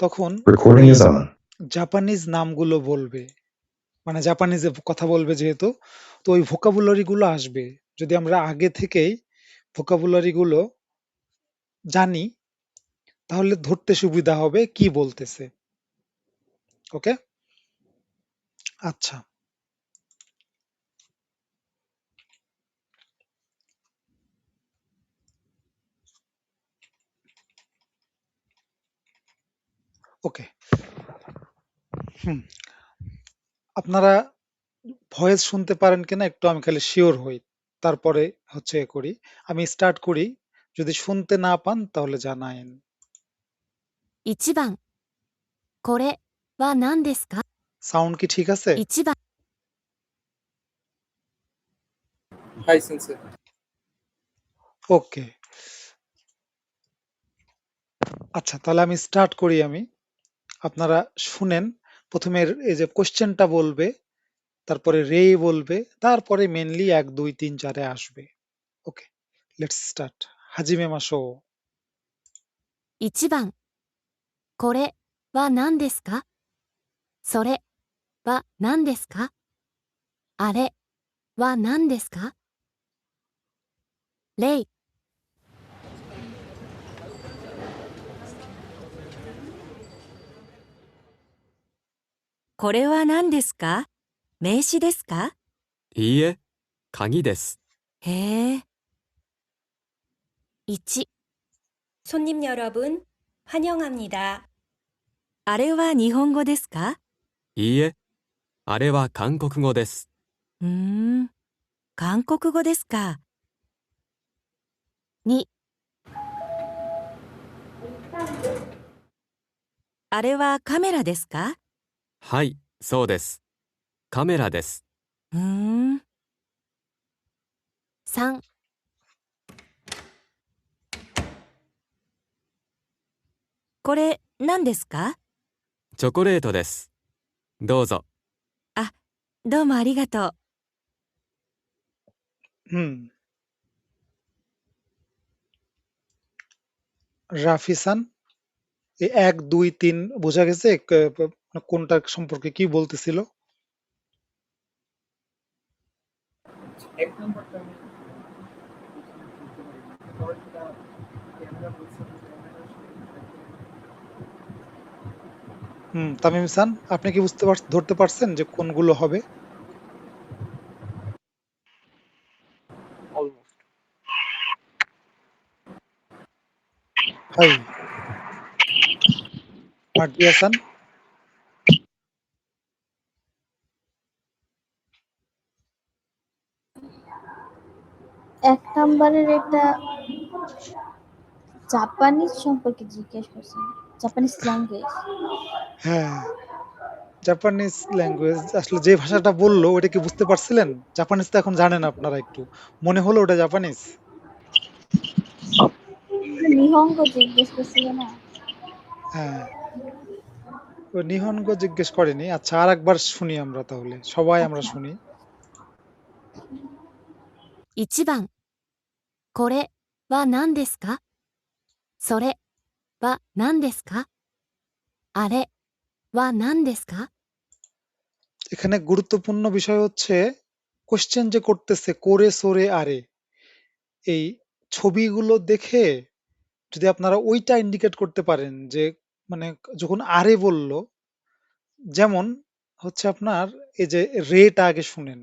তখন Recording is on. Japanese নামগুলো বলবে, মানে জাপানিজে কথা বলবে যেহেতু, তো ওই ভোকাবুলারি গুলো আসবে। যদি আমরা আগে থেকেই ভোকাবুলারি গুলো জানি তাহলে ধরতে সুবিধা হবে কি বলতেছে। ওকে, আচ্ছা। ওকে, হুম, আপনারা ভয়েস শুনতে পারেন কিনা একটু আমি খালি শিওর হই, তারপরে হচ্ছে এ করি। আমি স্টার্ট করি, যদি শুনতে না পান তাহলে জানায়েন। 1番、これは何ですか সাউন্ড কি ঠিক আছে? 1番、 Hi, Sensei. ওকে, আচ্ছা তাহলে আমি স্টার্ট করি। আপনারা শুনেন, প্রথমে এই যে কোশ্চেনটা বলবে, তারপরে রে বলবে, তারপরে মেনলি 1 2 3 4 এ আসবে। ওকে, লেটস স্টার্ট। হাজিমে মাসো। 1番、これは何ですかそれは何ですかあれは何ですか例、これは何ですか名詞ですかいいえ、鍵です。へえ。1、 손님 여러분, 환영합니다. あれは日本語ですかいいえ、あれは韓国語です。韓国語ですか。2、あれはカメラですかはい、そうです。カメラです。 3、これ何ですかチョコレートです。どうぞ。どうもありがとう。হুম, রাফিসান, এই 1 2 3 বোঝা গেছে কোনটা সম্পর্কে কি বলতেছিল? এক নম্বরটা আমি পরেরটা ক্যামেরা বলছে তামিম সান, আপনি কি ধরতে পারছেন যে কোনগুলো হবে? অলমোস্ট। হাই মার্জি হাসান, এক নম্বরের এটা জাপানিজ সম্পর্কে জিজ্ঞেস করছেন, জাপানিজ ল্যাঙ্গুয়েজ। হ্যাঁ, জাপানিজ ল্যাঙ্গুয়েজ। আসলে যে ভাষাটা বললো ওটা কি বুঝতে পারছিলেন? জাপানিজ তো এখন জানেন আপনারা, একটু মনে হলো ওটা জাপানিজ। নিহঙ্গো জিজ্ঞেস করছিল না? হ্যাঁ, ও নিহনগো জিজ্ঞেস করেনি। আচ্ছা, আর একবার শুনি আমরা, তাহলে সবাই আমরা আচ্ছা। শুনি। 1番、これは何ですかそれは何ですかあれは何ですか এখানে গুরুত্বপূর্ণ বিষয় হচ্ছে কোশ্চেন যে করতেছে করে সোরে আরে, এই ছবিগুলো দেখে যদি আপনারা ওইটা ইন্ডিকেট করতে পারেন যে মানে যখন আরে বলল, যেমন হচ্ছে আপনার এই যে রেটা আগে শুনেন।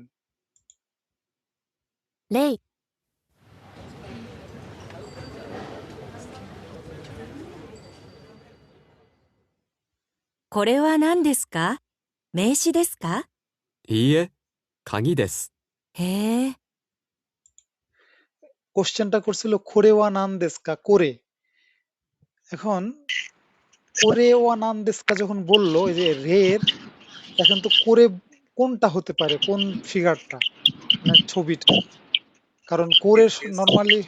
例、これは何ですか名詞ですかいいえ、鍵です。へえ。 কোশ্চেনটা করছিল কোরেওয়া নান্দেস্কা, করে। এখন কোরেওয়া নান্দেস্কা যখন বললো, এই যে রের, এখন তো করে কোনটা হতে পারে, কোন ফিগারটা, মানে ছবিটা? কারণ করে নর্মালি,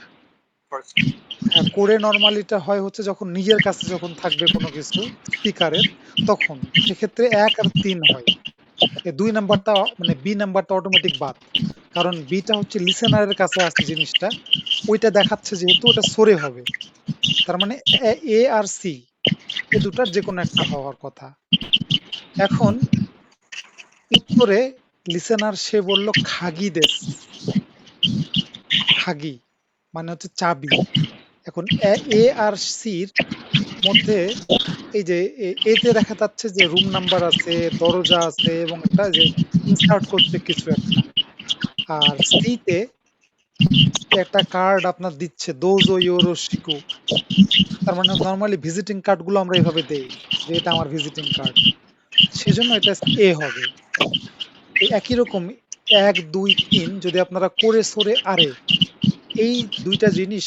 হ্যাঁ, করে নর্মালিটা হয় হচ্ছে যখন নিজের কাছে যখন থাকবে কোনো কিছু স্পিকারের, তখন সেক্ষেত্রে 1 আর 3 হয়। এই 2 নাম্বারটা মানে বি নাম্বারটা অটোমেটিক বাদ, কারণ বিটা হচ্ছে লিসেনারের কাছে আছে জিনিসটা, ওইটা দেখাচ্ছে যেহেতু ওটা সরে হবে। তার মানে এ আর সি, এই দুটার যে কোনো একটা হওয়ার কথা। এখন উত্তরে লিসেনার সে বলল খাগি দেস। খাগি মানে হচ্ছে চাবি। এখন এ আর সির মধ্যে এই যে এতে দেখা যাচ্ছে যে রুম নাম্বার আছে, দরজা আছে এবং একটা যে ইনসার্ট করছে কিছু একটা। আর সিতে একটা কার্ড আপনার দিচ্ছে দোজো ইয়োরোশিকু। তার মানে নরমালি ভিজিটিং কার্ড গুলো আমরা এভাবে দেই যে এটা আমার ভিজিটিং কার্ড। সেজন্য এটা এ হবে। এই একই রকম ১, ২, ৩ যদি আপনারা করে সরে আরে এই ২ টা জিনিস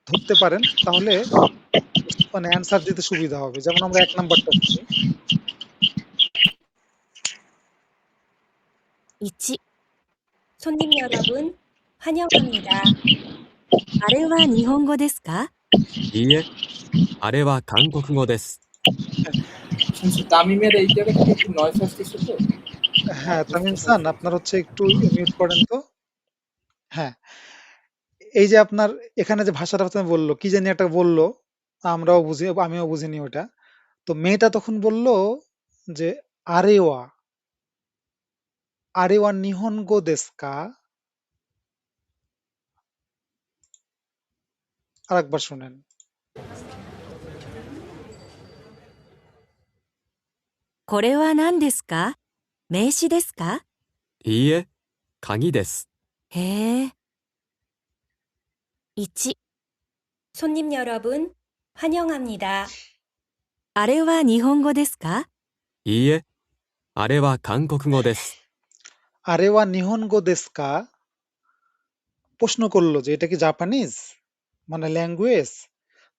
ধরতে পারেন তাহলে মানে অ্যান্সার দিতে সুবিধা হবে। যেমন আমরা ১ নাম্বারটা শুনি। 1、 손님 여러분, 환영합니다. あれは日本語ですか？いいえ、あれは韓国語です。 শুনছি তামিমের এই জায়গা থেকে একটু নয়েজ আসতেছে তো হ্যাঁ, বুঝতে তামিম পারছি সান না। আপনার হচ্ছে একটু মিউট করেন তো। হ্যাঁ, এই যে আপনার এখানে যে ভাষাটা প্রথমে বলল, কি জানি একটা বলল, আমিও বুঝিনি ওটা। তো মেয়েটা তখন বলল যে আরেওয়া, আরেওয়া নিহনগো দেশু কা? আরেকবার শুনেন। これは何ですか？名詞ですか？いいえ、鍵です。へえ。1、 손님 여러분, 환영합니다. あれは日本語ですか？いいえ、あれは韓国語です。 আরেওয়া নিহনগো দেশু কা? প্রশ্ন করলো যে এটা কি জাপানিজ? মানে ল্যাঙ্গুয়েজ?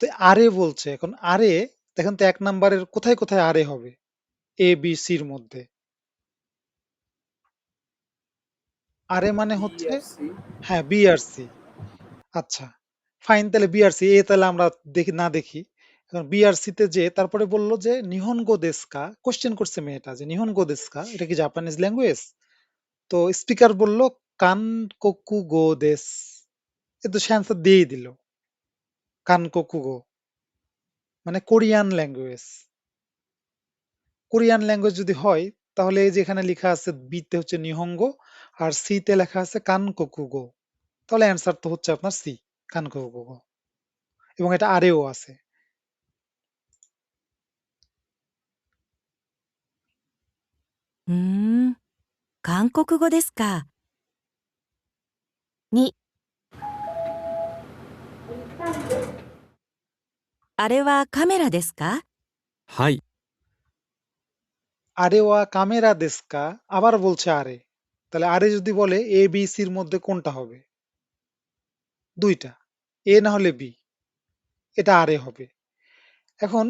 তো আরে বলছে। এখন আরে দেখেন তো ১ নাম্বারের কোথায়, কোথায় আরে হবে? এ, বি, সির মধ্যে। আরে মানে হচ্ছে বিআরসি হ্যাঁ, বি আর সি। আচ্ছা, ফাইন তাহলে বি আর সি। এ তাহলে আমরা না দেখি। এখন বি আর সি তে যেয়ে তারপরে বলল যে নিহনগো দেশু কা? কোয়েশ্চেন করছে মেয়েটা যে নিহনগো দেশু কা? এটা কি জাপানিজ ল্যাঙ্গুয়েজ? তো স্পিকার বলল কানকোকু গো দেশ। এ তো সে অ্যান্সার দিয়েই দিল। কানকোকু গো মানে কোরিয়ান ল্যাঙ্গুয়েজ। কোরিয়ান ল্যাঙ্গুয়েজ যদি হয় তাহলে এই যে এখানে লেখা আছে বি তে হচ্ছে নিহঙ্গো আর সি তে লেখা আছে কানকোকুগো। তাহলে অ্যান্সার তো হচ্ছে আপনার সি, কানকোকুগো। এবং এটা আরেও আছে। うーん、韓国語ですか。2、あれはカメラですか？はい、 আরেওয়া কামেরা দেস্কা আবার বলছে আরে। তাহলে আরে যদি বলে এ বি সির মধ্যে কোনটা হবে? দুইটা, এ না হলে বি। এটা আরে হবে। এখন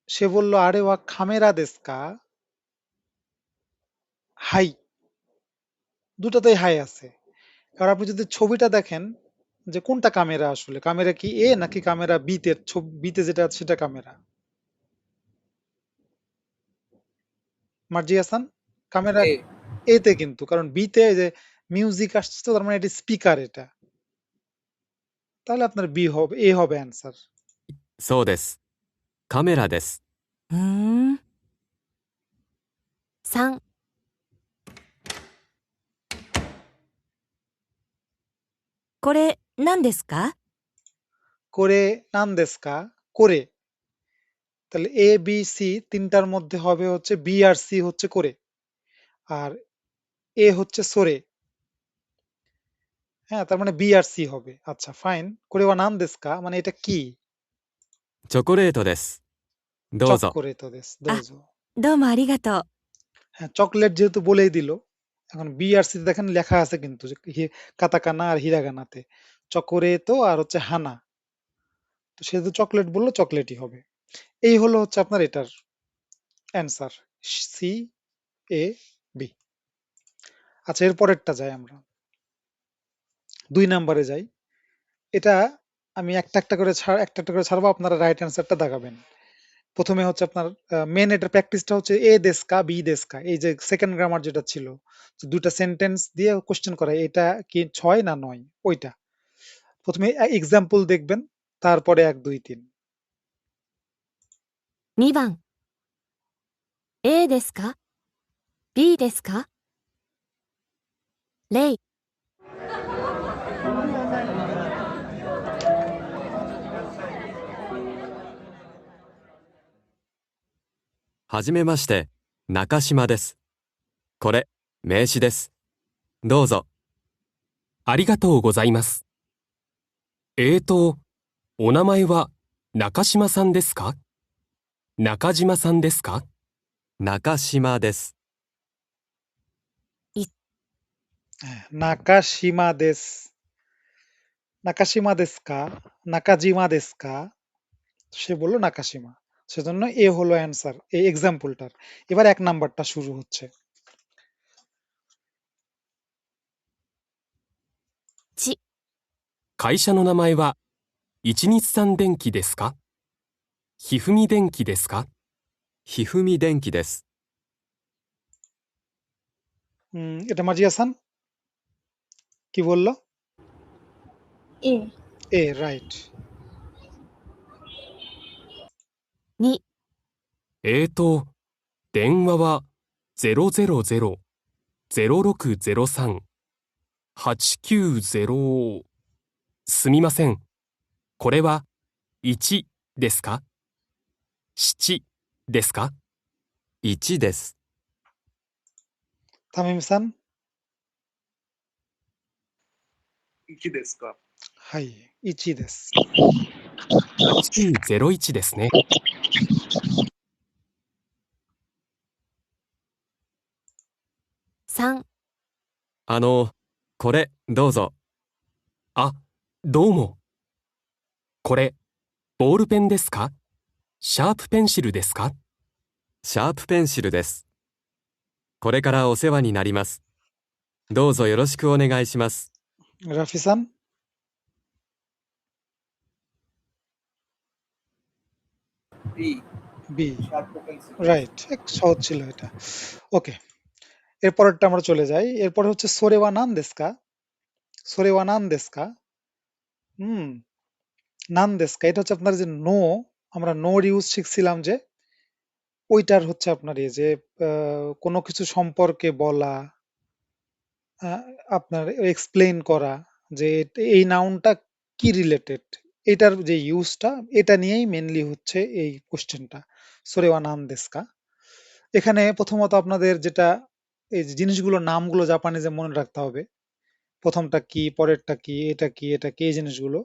সে বলল আরেওয়া খামেরা দেস্কা? হাই, দুটাতেই হাই আছে। এবার আপনি যদি ছবিটা দেখেন যে কোনটা কামেরা আসলে, কামেরা কি এ নাকি কামেরা বি তে? বিতে যেটা আছে সেটা কামেরা। মার্জি হাসান, কামেরা এ এ তে কিন্তু, কারণ বি তে যে মিউজিক আসছে তো তার মানে এটা স্পিকার এটা। তাহলে আপনার বি হবে, এ হবে অ্যান্সার। そうです。カメラです。うーん。3、これ何ですか？ করে নাম দেস্কা? করে। তাহলে এ বি সি তিনটার মধ্যে হবে হচ্ছে বি আর সি হচ্ছে করে, আর এ হচ্ছে সরে। হ্যাঁ, তার মানে বি আর সি হবে। আচ্ছা ফাইন। করে ওয়া নাম দেস্কা মানে এটা কি? チョコレートです。どう চক ぞ。 করে তো দেশ あ、 দোজো। どうもありがとう。 হ্যাঁ, চকলেট যেহেতু বলেই দিল, এখন বি আর সি তে দেখেন লেখা আছে কিন্তু যে কাতাকানা আর হিরাগানাতে চকোরে তো আর হচ্ছে হানা। তো সেহেতু চকলেট বললো চকলেটই হবে। এই হলো হচ্ছে আপনার এটার অ্যান্সার, সি, এ, বি। আচ্ছা এর পরেরটা যাই আমরা, ২ নাম্বারে যাই। এটা আমি একটা একটা করে ছাড়বো, আপনারা রাইট অ্যান্সারটা দাগাবেন। প্রথমে হচ্ছে আপনার মেন এটার প্র্যাকটিসটা হচ্ছে এ দেশকা বি দেশকা, এই যে সেকেন্ড গ্রামার যেটা ছিল যে দুইটা সেন্টেন্স দিয়ে কোশ্চেন করা, এটা কি ৬ না ৯ ওইটা। প্রথমে এক্সাম্পল দেখবেন, তারপরে ১, ২, ৩। 2番 A ですか B ですかレイ はじめまして、中島です。これ、名刺です。どうぞ。ありがとうございます。お名前は中島さんですか？中島さんですか？中島です。নাকাশিমা দেস নাকাশিমা দেস্কা নাকাজিমা দেস্কা সে বলল নাকাশিমা সেজন্য এ হলো অ্যান্সার এই এক্সাম্পলটার এবার 1 নাম্বারটা শুরু হচ্ছে 1会社の名前は一日産電機ですか？ひふみ電機ですか？ひふみ電機です。এটা মাজি হাসান কি বললো A এ রাইট 2電話は000-0603-890すみません。これは1ですか？7ですか1です。 তামিম সান 1ですか。はい1です 8901ですね。3これ、どうぞ。あ、どうも。これ、ボールペンですか？シャープペンシルですか？シャープペンシルです。これからお世話になります。どうぞよろしくお願いします。 রাফি সান B B sharp pencil right সহজ ছিল এটা ওকে এরপরেরটা আমরা চলে যাই এরপরে হচ্ছে সোরেওয়া নান দেস্কা সোরেওয়া নান দেস্কা নান দেস্কা এটা হচ্ছে আপনার যে নো আমরা নোর ইউজ শিখছিলাম যে ওইটার হচ্ছে আপনার এই যে কোনো কিছু সম্পর্কে বলা আপনার এক্সপ্লেইন করা যে এই নাউনটা কি রিলেটেড এটার যে ইউজটা এটা নিয়েই মেনলি হচ্ছে এই কোশ্চেনটা সোরেওয়া নান দেস্কা এখানে প্রথমত আপনাদের যেটা এই যে জিনিসগুলোর নামগুলো জাপানিজে মনে রাখতে হবে প্রথমটা কি পরেরটা কি এটা কি এটা কি এই জিনিসগুলো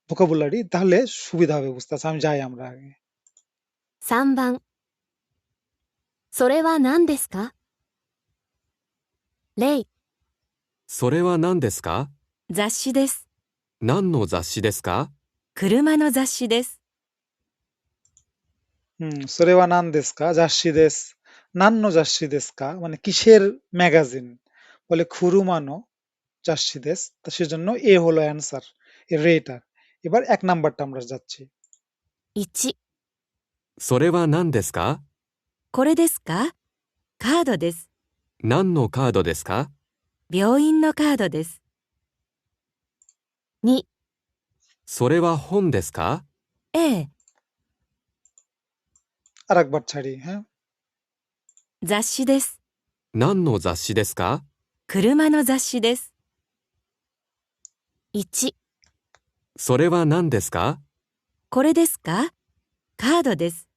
ভোকাবুলারি তাহলে সুবিধা হবে বুঝতে পারছি আমি যাই আমরা আগে 3番それは何ですかレイそれは何ですか？雑誌です。何の雑誌ですか？車の雑誌です。それは何ですか雑誌です何の雑誌ですかমানে কিসের ম্যাগাজিন বলে খুরুমানো জাসি দেস তা সেজন্য এ হলো অ্যান্সার এর রেটার এবার 1 নাম্বারটা আমরা যাচ্ছি 1それは何ですか？これですかカードです。何のカードですか？病院のカードです。2それは本ですか？ええ আরেকবার ছাড়ি হ্যাঁ 雑誌です。何の雑誌ですか？車の雑誌です。1それは何ですか？これですかカードです。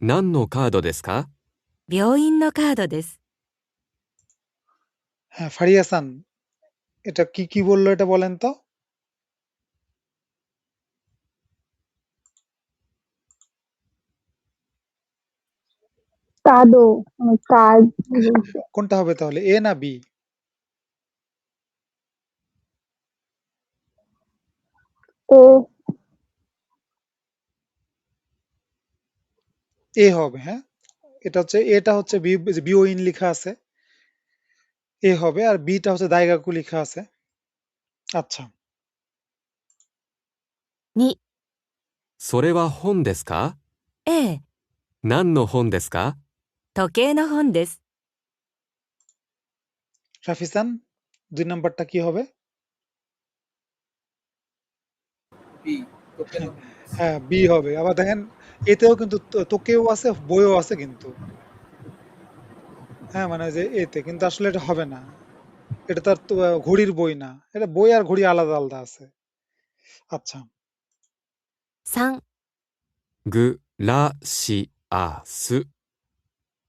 何のカードですか？病院のカードです。 হ্যাঁ ফারিয়া হাসান এটা কি কি বললো এটা বলেন তো কাদো কার্ড কোনটা হবে তাহলে এ না বি ও এ হবে হ্যাঁ এটা হচ্ছে বি বিওইন লেখা আছে এ হবে আর বিটা হচ্ছে দাইগাকু লেখা আছে আচ্ছা 2それは本ですか？ええ何の本ですか？時計の本です。 রাফিসান 2 নাম্বারটা কি হবে বি তোকে হ্যাঁ বি হবে আবার দেখেন এতেও কিন্তু তোকেও আছে, বইও আছে কিন্তু। হ্যাঁ, মানে যে এতে কিন্তু আসলে এটা হবে না। এটা তার ঘড়ির বই না। এটা বই আর ঘড়ি আলাদা আলাদা আছে। আচ্ছা, 3、グラシアス。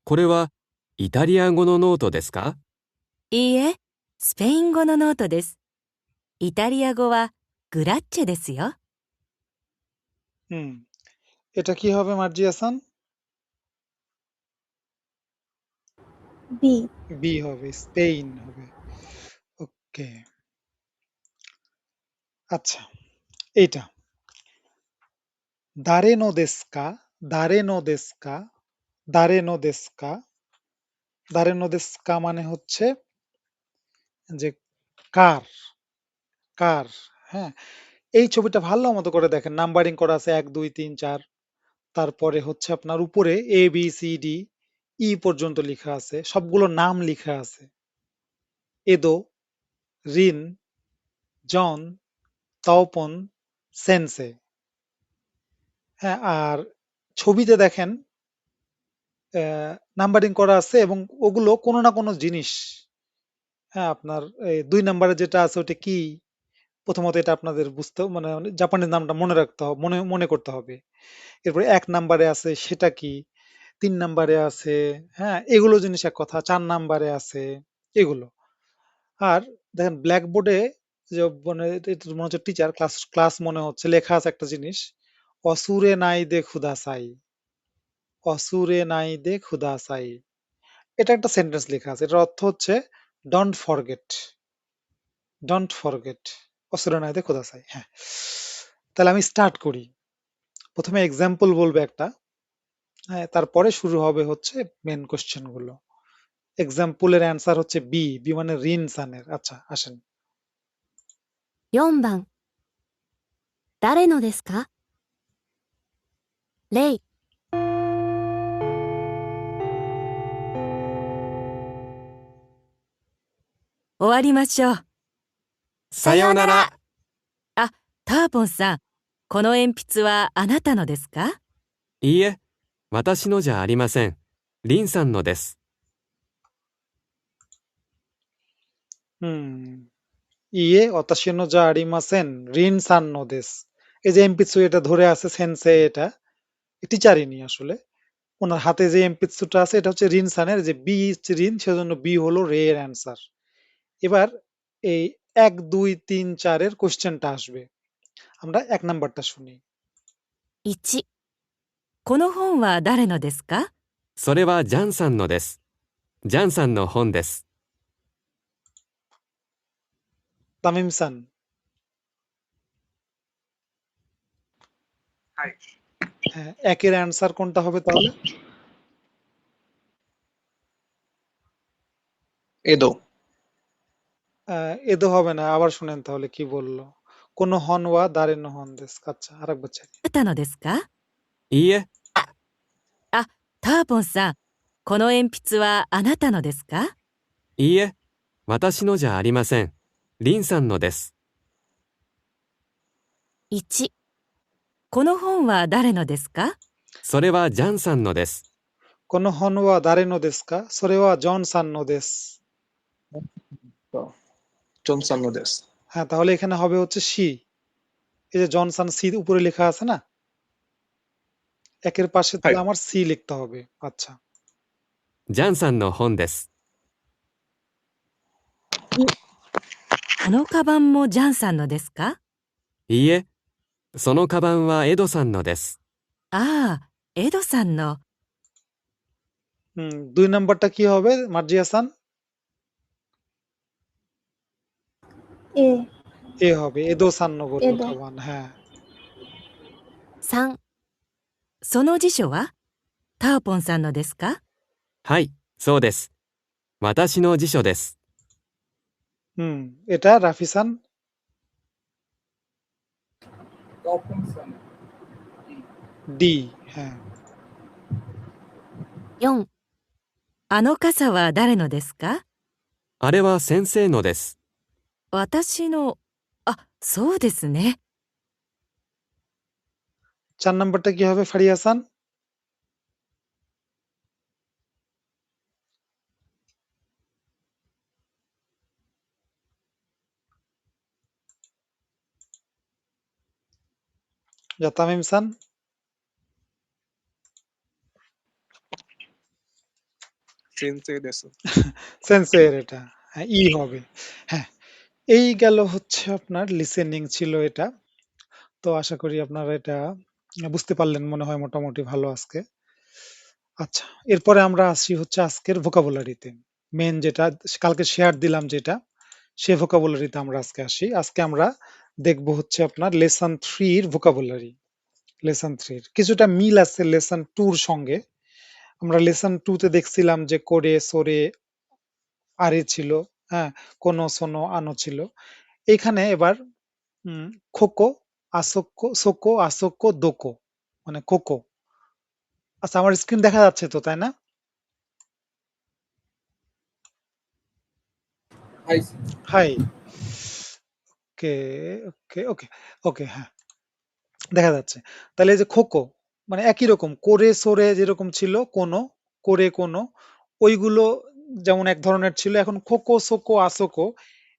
これはイタリア語のノートですか？いいえ、スペイン語のノートです。イタリア語はグラッチェですよ。 হুম, এটা কি হবে মার্জি হাসান? বি। বি হবে, স্পেইন হবে। ওকে, আচ্ছা, এইটা দারে নো দেস্কা, দারে নো দেস্কা, দারে নো দেস্কা, দারে নো দেস্কা মানে হচ্ছে যে কার, কার। হ্যাঁ, এই ছবিটা ভালো মতো করে দেখেন, নাম্বারিং করা আছে 1 2 3 4, তারপরে হচ্ছে আপনার উপরে A B C D E পর্যন্ত লেখা আছে, সবগুলো নাম লেখা আছে, এদো, রিন, জন, তাওপন, সেন্সে। হ্যাঁ, আর ছবিতে দেখেন নাম্বারিং করা আছে এবং ওগুলো কোনো না কোনো জিনিস। হ্যাঁ, আপনার এই 2 নাম্বারে যেটা আছে ওটা কি? প্রথমত এটা আপনাদের বুঝতে মানে জাপানের নামটা মনে রাখতে হবে, মনে মনে করতে হবে। এরপরে 1 নাম্বারে আছে সেটা কি? 3 নাম্বারে আছে, হ্যাঁ? এগুলো জিনিস এক কথা। 4 নাম্বারে আছে এগুলো। আর দেখেন ব্ল্যাকবোর্ডে যে মানে এটা মনে হচ্ছে টিচার ক্লাস ক্লাস মনে হচ্ছে লেখা আছে একটা জিনিস, অসুরে নাই দে খুদা সাই, অসুরে নাই দে খুদা সাই। এটা একটা সেন্টেন্স লেখা আছে। এটার অর্থ হচ্ছে ডোন্ট ফরগেট, ডোন্ট ফরগেট, অসুরে নাই দে খুদা সাই। হ্যাঁ, তাহলে আমি স্টার্ট করি। প্রথমে এক্সাম্পল বলবে একটা, হ্যাঁ, তারপরে শুরু হবে হচ্ছে মেন কোশ্চেন গুলো। এক্সাম্পলের অ্যান্সার হচ্ছে বি, বি মানে রিন সানের। আচ্ছা, আসেন। 4番、誰のですか？レイ、終わりましょう。さようなら。あ、ターポンさん、この鉛筆はあなたのですか？いいえ、私のじゃありません。リンさんのです。হুম, ইয়ে অতাশিনো যা আরিমাসেন রিন সান নোদেস। এই যে এমপিৎসু এটা ধরে আছে সেন্সে, এটা টিচারিনি আসলে। ওনার হাতে যে এমপিৎসুটা আছে এটা হচ্ছে রিন সানের, যে বি রিন, সেজন্য বি হলো রে এর অ্যান্সার। এবার এই 1 2 3 4 এর কোশ্চেনটা আসবে। আমরা 1 নাম্বারটা শুনি। 1、この本は誰のですか？それはジャンさんのです。ジャンさんの本です。 তামিম সান। হাই। হ্যাঁ, 1 এর অ্যান্সার কোনটা হবে তাহলে? এদো। এদো হবে না, আবার শুনেন তাহলে কি বললো। কোন হন ওয়া দারে নো হন দেস। আচ্ছা, আরেকবার চাই। あなたのですか？いいえ、あ、ターポンさん、この鉛筆はあなたのですか？いいえ、私のじゃありません。リンさんのです。 1、この本は誰のですか？それはジャンさんのです。 কোন হন ওয়া দারে নো দেস কা? সোরে ওয়া জন সান নো দেস। জনসন নোদেস। হ্যাঁ, তাহলে এখানে হবে হচ্ছে সি। এই যে জনসন সি উপরে লেখা আছে না, একের পাশে হাই। তাহলে আমার সি লিখতে হবে। আচ্ছা, ジャンさんの本です。 このカバンもジャンさんのですか？いいえ、そのカバンはエドさんのです。 ああ、エドさんの。 2 নাম্বারটা কি হবে মার্জি হাসান? এ। এ হবে, এদো সান্নো বললো এদো। কাবান। হ্যাঁ, 3、その辞書はターポンさんのですか？はい、そうです。私の辞書です。 এটা রাফিসান। তপন সান। ডি। হ্যাঁ, 4、あの傘は誰のですか？あれは先生のです。私の。あ、そうですね。 4 নাম্বারটা কি হবে ফারি হাসান? যা তামিম সান, সেন্সেই দেসু। সেন্সের এটা, হ্যাঁ ই হবে। হ্যাঁ, এই গেল হচ্ছে আপনার লিসেনিং ছিল এটা। তো আশা করি আপনারা এটা বুঝতে পারলেন মনে হয় মোটামুটি ভালো আজকে। আচ্ছা, এরপরে আমরা আসি হচ্ছে আজকের ভোকাবুলারিতে। মেন যেটা কালকে শেয়ার দিলাম যেটা, সে ভোকাবুলারিতে আমরা আজকে আসি। আজকে আমরা দেখব হচ্ছে আপনার লেসন 3 এর ভোকাবুলারি। লেসন 3 এর কিছুটা মিল আছে লেসন 2 এর সঙ্গে। আমরা লেসন 2 তে দেখছিলাম যে করে, সরে, আরে ছিল, হ্যাঁ, কোনো, সোনো, আনো ছিল। এখানে এবার খোকো, আসোক্কো, সোকো, আসোক্কো, দোকো, মানে কোকো। আচ্ছা, আমার স্ক্রিন দেখা যাচ্ছে তো, তাই না? আইসি। হাই। ওকে, ওকে, ওকে, ওকে, হ্যাঁ, দেখা যাচ্ছে। তাহলে এই যে খোকো, মানে একই রকম করে, সরে যেরকম ছিল কোনো, করে, কোনো, ওইগুলো যেমন এক ধরনের ছিল। এখন খোকো, সোকো, আসোকো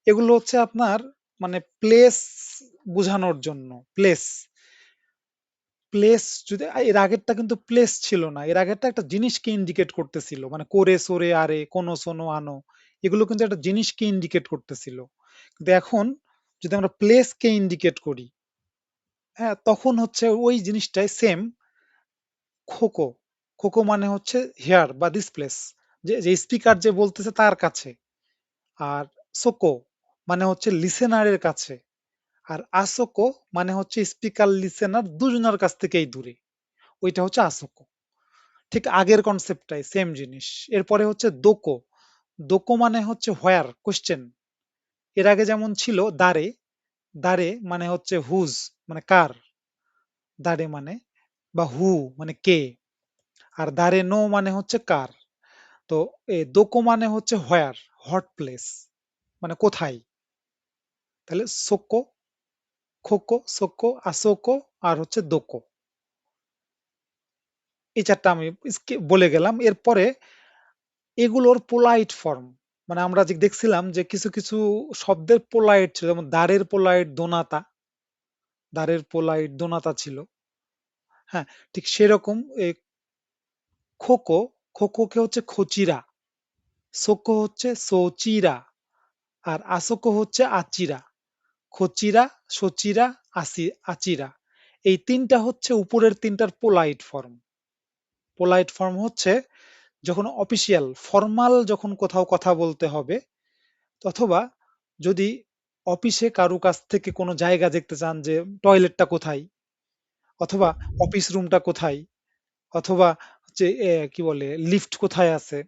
এগুলো হচ্ছে আপনার মানে প্লেস বোঝানোর জন্য। প্লেস, প্লেস যদি এর আগেরটা কিন্তু প্লেস ছিল না, এর আগেরটা একটা জিনিসকে ইন্ডিকেট করতেছিল, মানে করে, সরে, আরে, কোনো, সোনো, আনো এগুলো কিন্তু একটা জিনিসকে ইন্ডিকেট করতেছিল। কিন্তু এখন যদি আমরা প্লেসকে ইন্ডিকেট করি, হ্যাঁ, তখন হচ্ছে ওই জিনিসটাই সেম। খোকো, খোকো মানে হচ্ছে হেয়ার বা দিস প্লেস, যে যে স্পিকার যে বলতেছে তার কাছে। আর সোকো মানে হচ্ছে লিসেনারের কাছে। আর আসোকো মানে হচ্ছে স্পিকার লিসেনার দুজনের কাছ থেকেই দূরে, ওইটা হচ্ছে আসোকো। ঠিক আগের কনসেপ্টটাই সেম জিনিস। এরপরে হচ্ছে দোকো, দোকো মানে হচ্ছে হোয়ার, কোশ্চেন। এর আগে যেমন ছিল দারে, দারে মানে হচ্ছে হুজ, মানে কার, দারে মানে, বা হু মানে কে। আর দারে নো মানে হচ্ছে কার। তো দোকো মানে হচ্ছে হোয়ার, হট প্লেস, মানে কোথায়। তাহলে সোকো, খোকো, সোকো, আসোকো আর হচ্ছে দোকো, এই চারটা আমি বলে গেলাম। এরপরে এগুলোর পোলাইট ফর্ম, মানে আমরা যে দেখছিলাম যে কিছু কিছু শব্দের পোলাইট ছিল, যেমন দ্বারের পোলাইট দোনাতা, দ্বারের পোলাইট দোনাতা ছিল। হ্যাঁ, ঠিক সেরকম খোকো, খোকোকে হচ্ছে খচিরা, সোকো হচ্ছে সোচিরা, আর আসোকো হচ্ছে আচিরা। খচিরা, সচিরা, আচিরা, এই তিনটা হচ্ছে উপরের তিনটার পোলাইট ফর্ম। পোলাইট ফর্ম হচ্ছে যখন অফিসিয়াল ফর্মাল, যখন কোথাও কথা বলতে হবে, অথবা যদি অফিসে কারো কাছ থেকে কোনো জায়গা দেখতে চান যে টয়লেটটা কোথায়, অথবা অফিস রুমটা কোথায়, অথবা হচ্ছে কি বলে লিফট কোথায় আছে,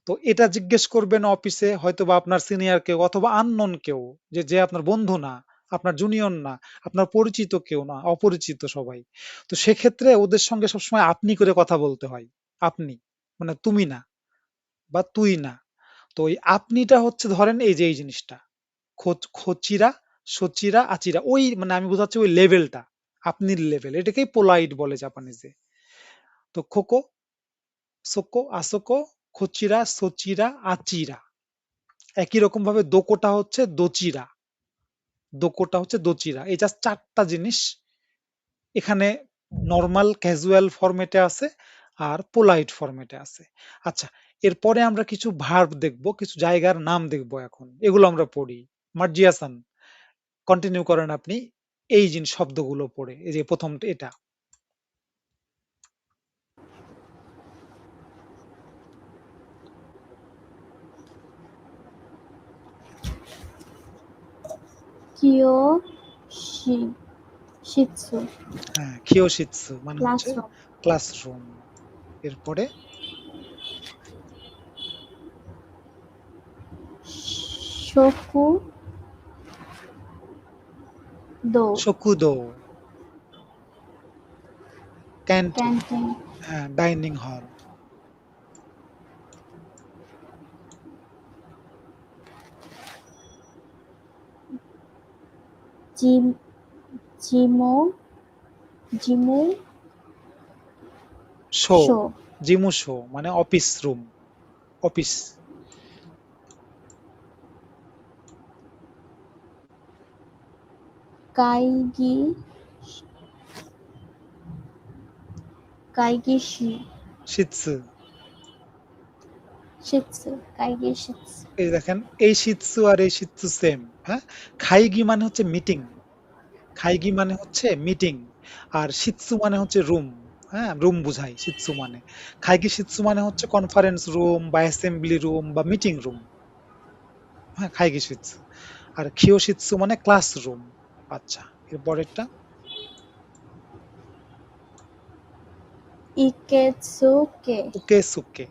তো এটা জিজ্ঞেস করবেন অফিসে হয়তো বা আপনার সিনিয়র কেউ অথবা আননোন কেউ, যে যে আপনার বন্ধু না, আপনার জুনিয়র না, আপনার পরিচিত কেউ না, অপরিচিত সবাই। তো সেক্ষেত্রে ওদের সঙ্গে সবসময় আপনি করে কথা বলতে হয়। আপনি মানে তুমি না, বা তুই না। তো ওই আপনিটা হচ্ছে ধরেন এই যে এই জিনিসটা, খচিরা, সচিরা, আচিরা, ওই মানে আমি বোঝাচ্ছি ওই লেভেলটা, আপনির লেভেল, এটাকেই পোলাইট বলে জাপানিজে। তো খোকো, সোকো, আসোকো, খচিরা, সচিরা, আচিরা। একই রকম ভাবে দোকোটা হচ্ছে দোচিরা, দোকোটা হচ্ছে দোচিরা। এই জাস্ট চারটা জিনিস এখানে নরমাল ক্যাজুয়াল ফরম্যাটে আছে আর পোলাইট ফরম্যাটে আছে। আচ্ছা, এরপরে আমরা কিছু ভার্ব দেখব, কিছু জায়গার নাম দেখব, এখন এগুলো আমরা পড়ি। মার্জিয়াসান, কন্টিনিউ করেন আপনি এই জিনিস শব্দগুলো পড়ে। এই যে প্রথম এটা, কিও শি শিৎসু হ্যাঁ, কিয়োশিৎসু মানে হচ্ছে ক্লাসরুম, ক্লাসরুম। এরপরে শোকু দো শকুদো, ক্যান্টিন, ক্যান্টিন, হ্যাঁ, ডাইনিং হল। জিম জিমো জিমু শো, শো, জিমুশো মানে অফিস রুম, অফিস। কাইগি কাইগিশি শিৎসু। শিৎসু কাইগিশিৎসু এই দেখেন এই শিৎসু আর এই শিৎসু সেম। হ্যাঁ, খাইগি মানে হচ্ছে মিটিং, খাইগি মানে হচ্ছে মিটিং, আর শিৎসু মানে হচ্ছে রুম। হ্যাঁ, রুম বুঝায় শিৎসু মানে। খাইগি শিৎসু মানে হচ্ছে কনফারেন্স রুম বা অ্যাসেম্বলি রুম বা মিটিং রুম। হ্যাঁ, খাইগি শিৎসু। আর খিও শিৎসু মানে ক্লাসরুম। আচ্ছা, এর পরেরটা ইকেৎসুকে উকে সুকে,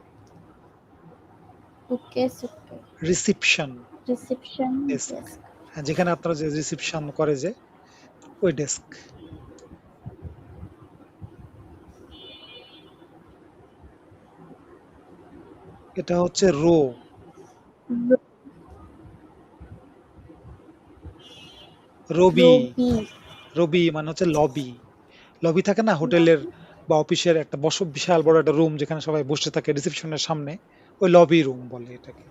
উকেসুকে রিসিপশন রিসেপশন ডেস্ক। ডেস্ক হ্যাঁ, যেখানে আপনারা যে রিসিপশন করে যে ওই ডেস্ক। এটা হচ্ছে রো। রবি, রবি রবি মানে হচ্ছে লবি। লবি থাকে না হোটেলের বা অফিসের একটা বিশাল বড় একটা রুম যেখানে সবাই বসে থাকে রিসেপশনের সামনে, ওই লবি রুম বলে এটাকে।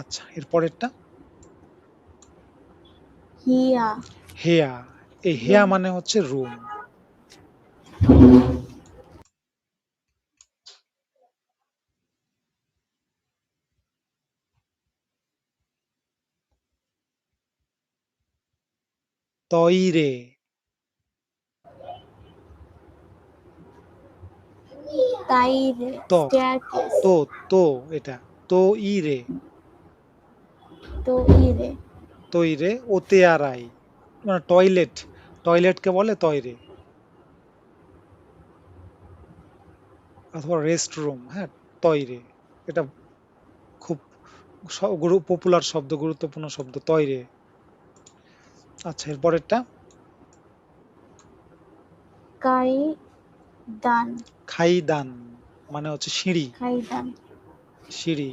আচ্ছা, এর পরেরটা হিয়া হেয়া। এই হেয়া রুম মানে হচ্ছে রুম। তইরে, তাইরে ত স্টেয়ারকেস তো তো এটা তো ইরে, তো ইরে তইরে ওতে আড়াই মানে টয়লেট, টয়লেটকে বলে তয়রে অথবা রেস্ট রুম। হ্যাঁ, তয়রে এটা খুব পপুলার শব্দ, গুরুত্বপূর্ণ শব্দ তয়রে। আচ্ছা, এর পরেরটা কাইদান খাইদান মানে হচ্ছে সিঁড়ি, কাইদান সিঁড়ি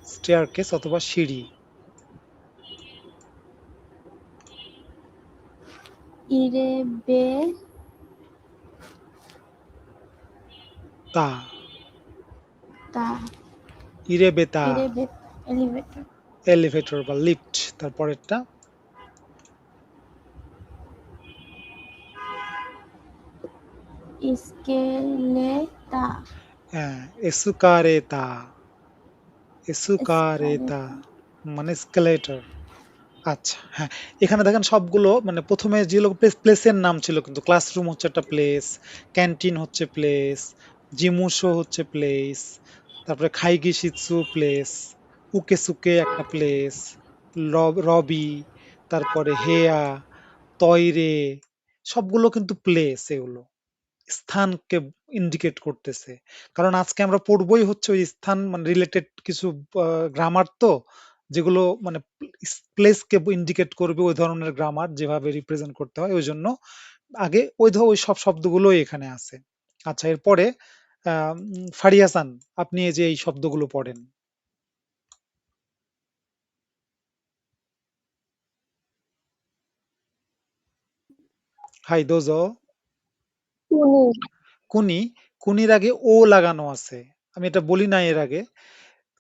স্টেয়ারকেস অথবা সিঁড়ি। ইরেবে তা তা ইরেবেতা ইরেবে এলিভেটর এলিভেটর বা লিফট। তারপরেরটা ইস্কেলেতা এসুকারেতা, এসুকারেতা এসকালেটা মানে স্কেলেটর। আচ্ছা, হ্যাঁ, এখানে দেখেন সবগুলো মানে প্রথমে যেগুলো প্লেসের নাম ছিল, কিন্তু ক্লাসরুম হচ্ছে একটা প্লেস, ক্যান্টিন হচ্ছে প্লেস, জিমুশো হচ্ছে প্লেস, তারপরে খাইগি শিৎসু প্লেস, উকে সুকে একটা প্লেস, রবি, তারপরে হেয়া, তয়রে, সবগুলো কিন্তু প্লেস। এগুলো স্থানকে ইন্ডিকেট করতেছে। কারণ আজকে আমরা পড়বই হচ্ছে ওই স্থান মানে রিলেটেড কিছু গ্রামার, তো যেগুলো মানে প্লেসকে ইন্ডিকেট করবে ওই ধরনের গ্রামার যেভাবে রিপ্রেজেন্ট করতে হয়, ওই জন্য আগে ওই সব শব্দগুলোই এখানে আছে। আচ্ছা, এরপরে ফারিয়াসান, আপনি এই যে এই শব্দগুলো পড়েন। High dojo. কুনি কুনি, কুনির আগে ও লাগানো আছে। আমি এটা বলি না এর আগে।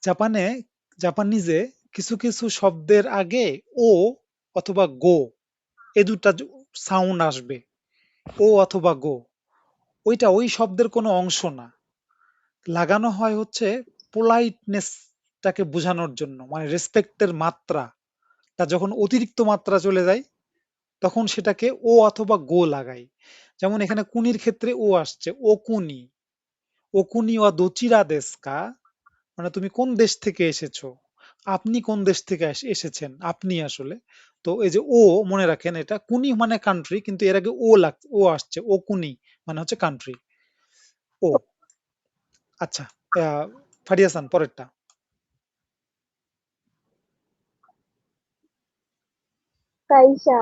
জাপানে, জাপানিজে কিছু কিছু শব্দের আগে ও অথবা গো এ দুটা সাউন্ড আসবে, ও অথবা গো। ওইটা ওই শব্দের কোনো অংশ না, লাগানো হয় হচ্ছে পোলাইটনেসটাকে বোঝানোর জন্য, মানে রেসপেক্টের মাত্রাটা যখন অতিরিক্ত মাত্রা চলে যায় তখন সেটাকে ও অথবা গো লাগাই। যেমন এখানে কুনির ক্ষেত্রে ও আসছে, ও কুনি, ও কুনি ওয়া দোচিরা দেস্কা, মানে তুমি কোন দেশ থেকে এসেছো, আপনি কোন দেশ থেকে এসেছেন, আপনি আসলে। তো এই যে ও, মনে রাখেন এটা কুনি মানে কান্ট্রি, কিন্তু এর আগে ও আসছে, ও কুনি মানে হচ্ছে কান্ট্রি, ও। আচ্ছা, আহ, ফারিয়াসান পরেরটা কাইসা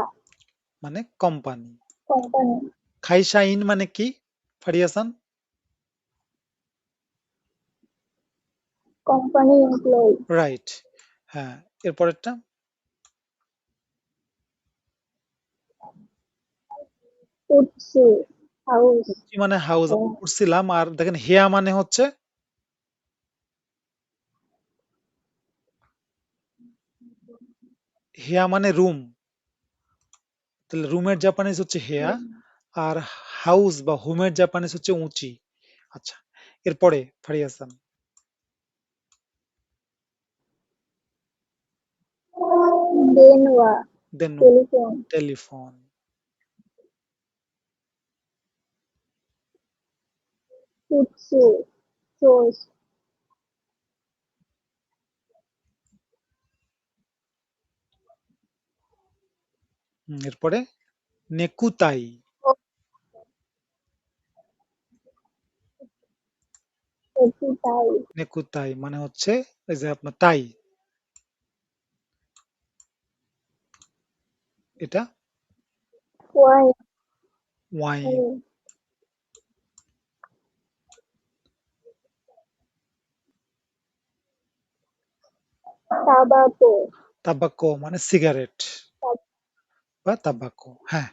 মানে কোম্পানি। কোম্পানি খাইশাইন মানে কি ফারিয়াসান? Company employee right. হ্যাঁ, এরপরেরটা উৎসু হাউস উচি মানে হাউস, আমি পড়ছিলাম। আর দেখেন হেয়া মানে হচ্ছে, হেয়া মানে রুম, তাহলে রুমের জাপানিজ হচ্ছে হেয়া, আর হাউস বা হোমের জাপানিজ হচ্ছে উঁচি। আচ্ছা, এরপরে ফারিয়া হাসান। Denwa. দেন Telephone. টেলিফোন। Futsu. Source. এরপরে নেকুতাই। Okutai. নেকুতাই মানে হচ্ছে এই যে আপনার টাই, এটা Wine. ওয়াইন। Tobacco. তাবাকো মানে সিগারেট বা তাবাকো। হ্যাঁ,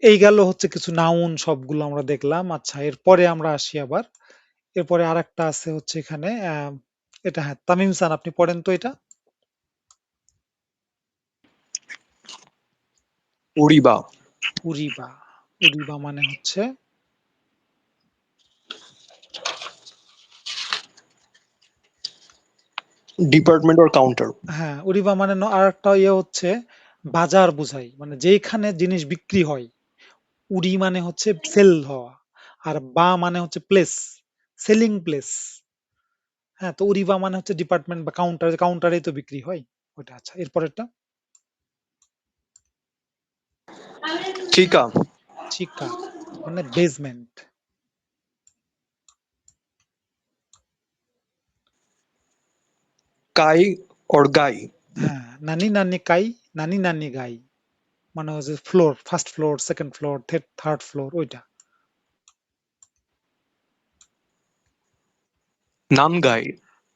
এই গেল হচ্ছে কিছু নাউন, সবগুলো আমরা দেখলাম। আচ্ছা, এরপরে আমরা আসি আবার। এরপরে আরেকটা আছে হচ্ছে এখানে এটা, হ্যাঁ তামিম সান আপনি পড়েন তো এটা। উড়িবা, উড়িবা। উড়িবা মানে হচ্ছে ডিপার্টমেন্ট অর কাউন্টার। হ্যাঁ, উড়িবা মানে আরেকটা ইয়ে হচ্ছে বাজার বোঝাই, মানে যেখানে জিনিস বিক্রি হয়। উড়ি মানে হচ্ছে সেল হওয়া, আর বা মানে হচ্ছে প্লেস, সেলিং প্লেস। হ্যাঁ, তো উড়িবা মানে হচ্ছে ডিপার্টমেন্ট বা কাউন্টার, কাউন্টারেই তো বিক্রি হয় ওটা। আচ্ছা, এরপরেরটা চিকা, চিকা মানে বেসমেন্ট। কাই অর গাই। হ্যাঁ, নানি নানি কাই, নানি নানি গাই মানে হচ্ছে floor, first floor, second floor, third floor ওইটা। নাম গাই,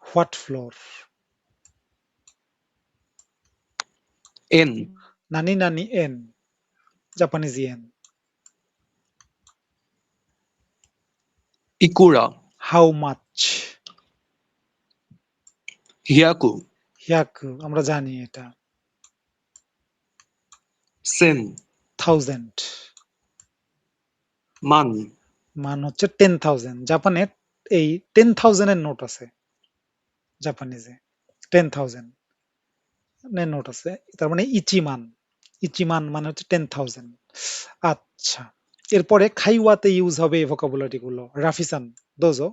হোয়াট ফ্লোর। এন, নানি নানি এন, জাপানিজ ইয়েন। ইকুরা, হাউ মাচ। হিয়াকু, হিয়াকু আমরা জানি এটা। সেন, থাউজেন্ড। মান, মান হচ্ছে 10,000। জাপানে এই 10,000 এর নোট আছে, জাপানিজে 10,000 এর নোট আছে, তার মানে ইচিমান। ইচিমান মানে হচ্ছে 10,000। আচ্ছা, এরপরে খাইওয়াতে ইউজ হবে এই ভোকাবুলারি গুলো। রাফিসান দোজো।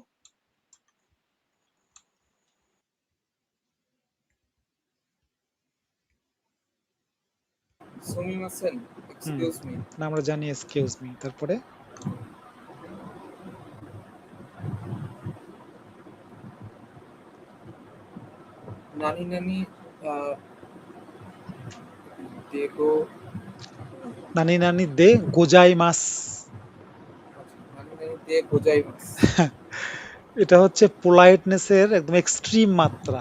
সুমিমাসেন, হুম, এক্সকিউজ মি। না আমরা জানি এক্সকিউজ মি, তারপরে নানি নানি দেগো, নানি নানি দে গোজাই মাস। নানি নানি দে গোজাইমাস। এটা হচ্ছে পোলাইটনেস এর একদম এক্সট্রিম মাত্রা,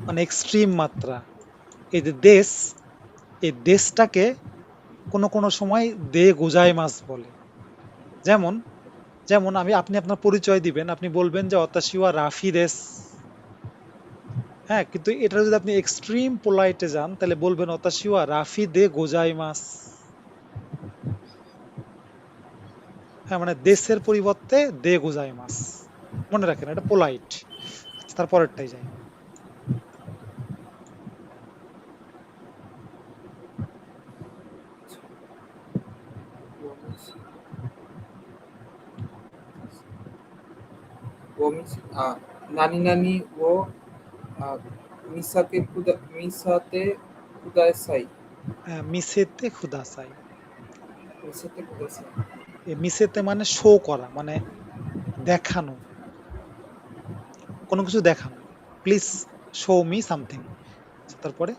মানে এক্সট্রিম মাত্রা। এই যে দেশ, এই দেশটাকে কোনো কোনো সময় দে গোজাই মাস বলে। যেমন, যেমন আপনি আপনার পরিচয় দিবেন, আপনি বলবেন যে অতাশিওয়া রাফি দেশ। হ্যাঁ, কিন্তু এটা যদি আপনি এক্সট্রিম পোলাইটে যান তাহলে বলবেন অতাশিওয়া রাফি দে গোজাই মাস। হ্যাঁ, মানে দেশের পরিবর্তে দে গোজাই মাস। মনে রাখেন এটা পোলাইট। আচ্ছা, তারপরেরটাই যাই। নানি নানি ও মিসাতে কুদাসাই। মিসেতে খুদাসাই। মিসাতে কুদাসাই। মিসেতে মানে শো করা, মানে দেখানো, কোনো কিছু দেখানো। Please show me something. তারপরে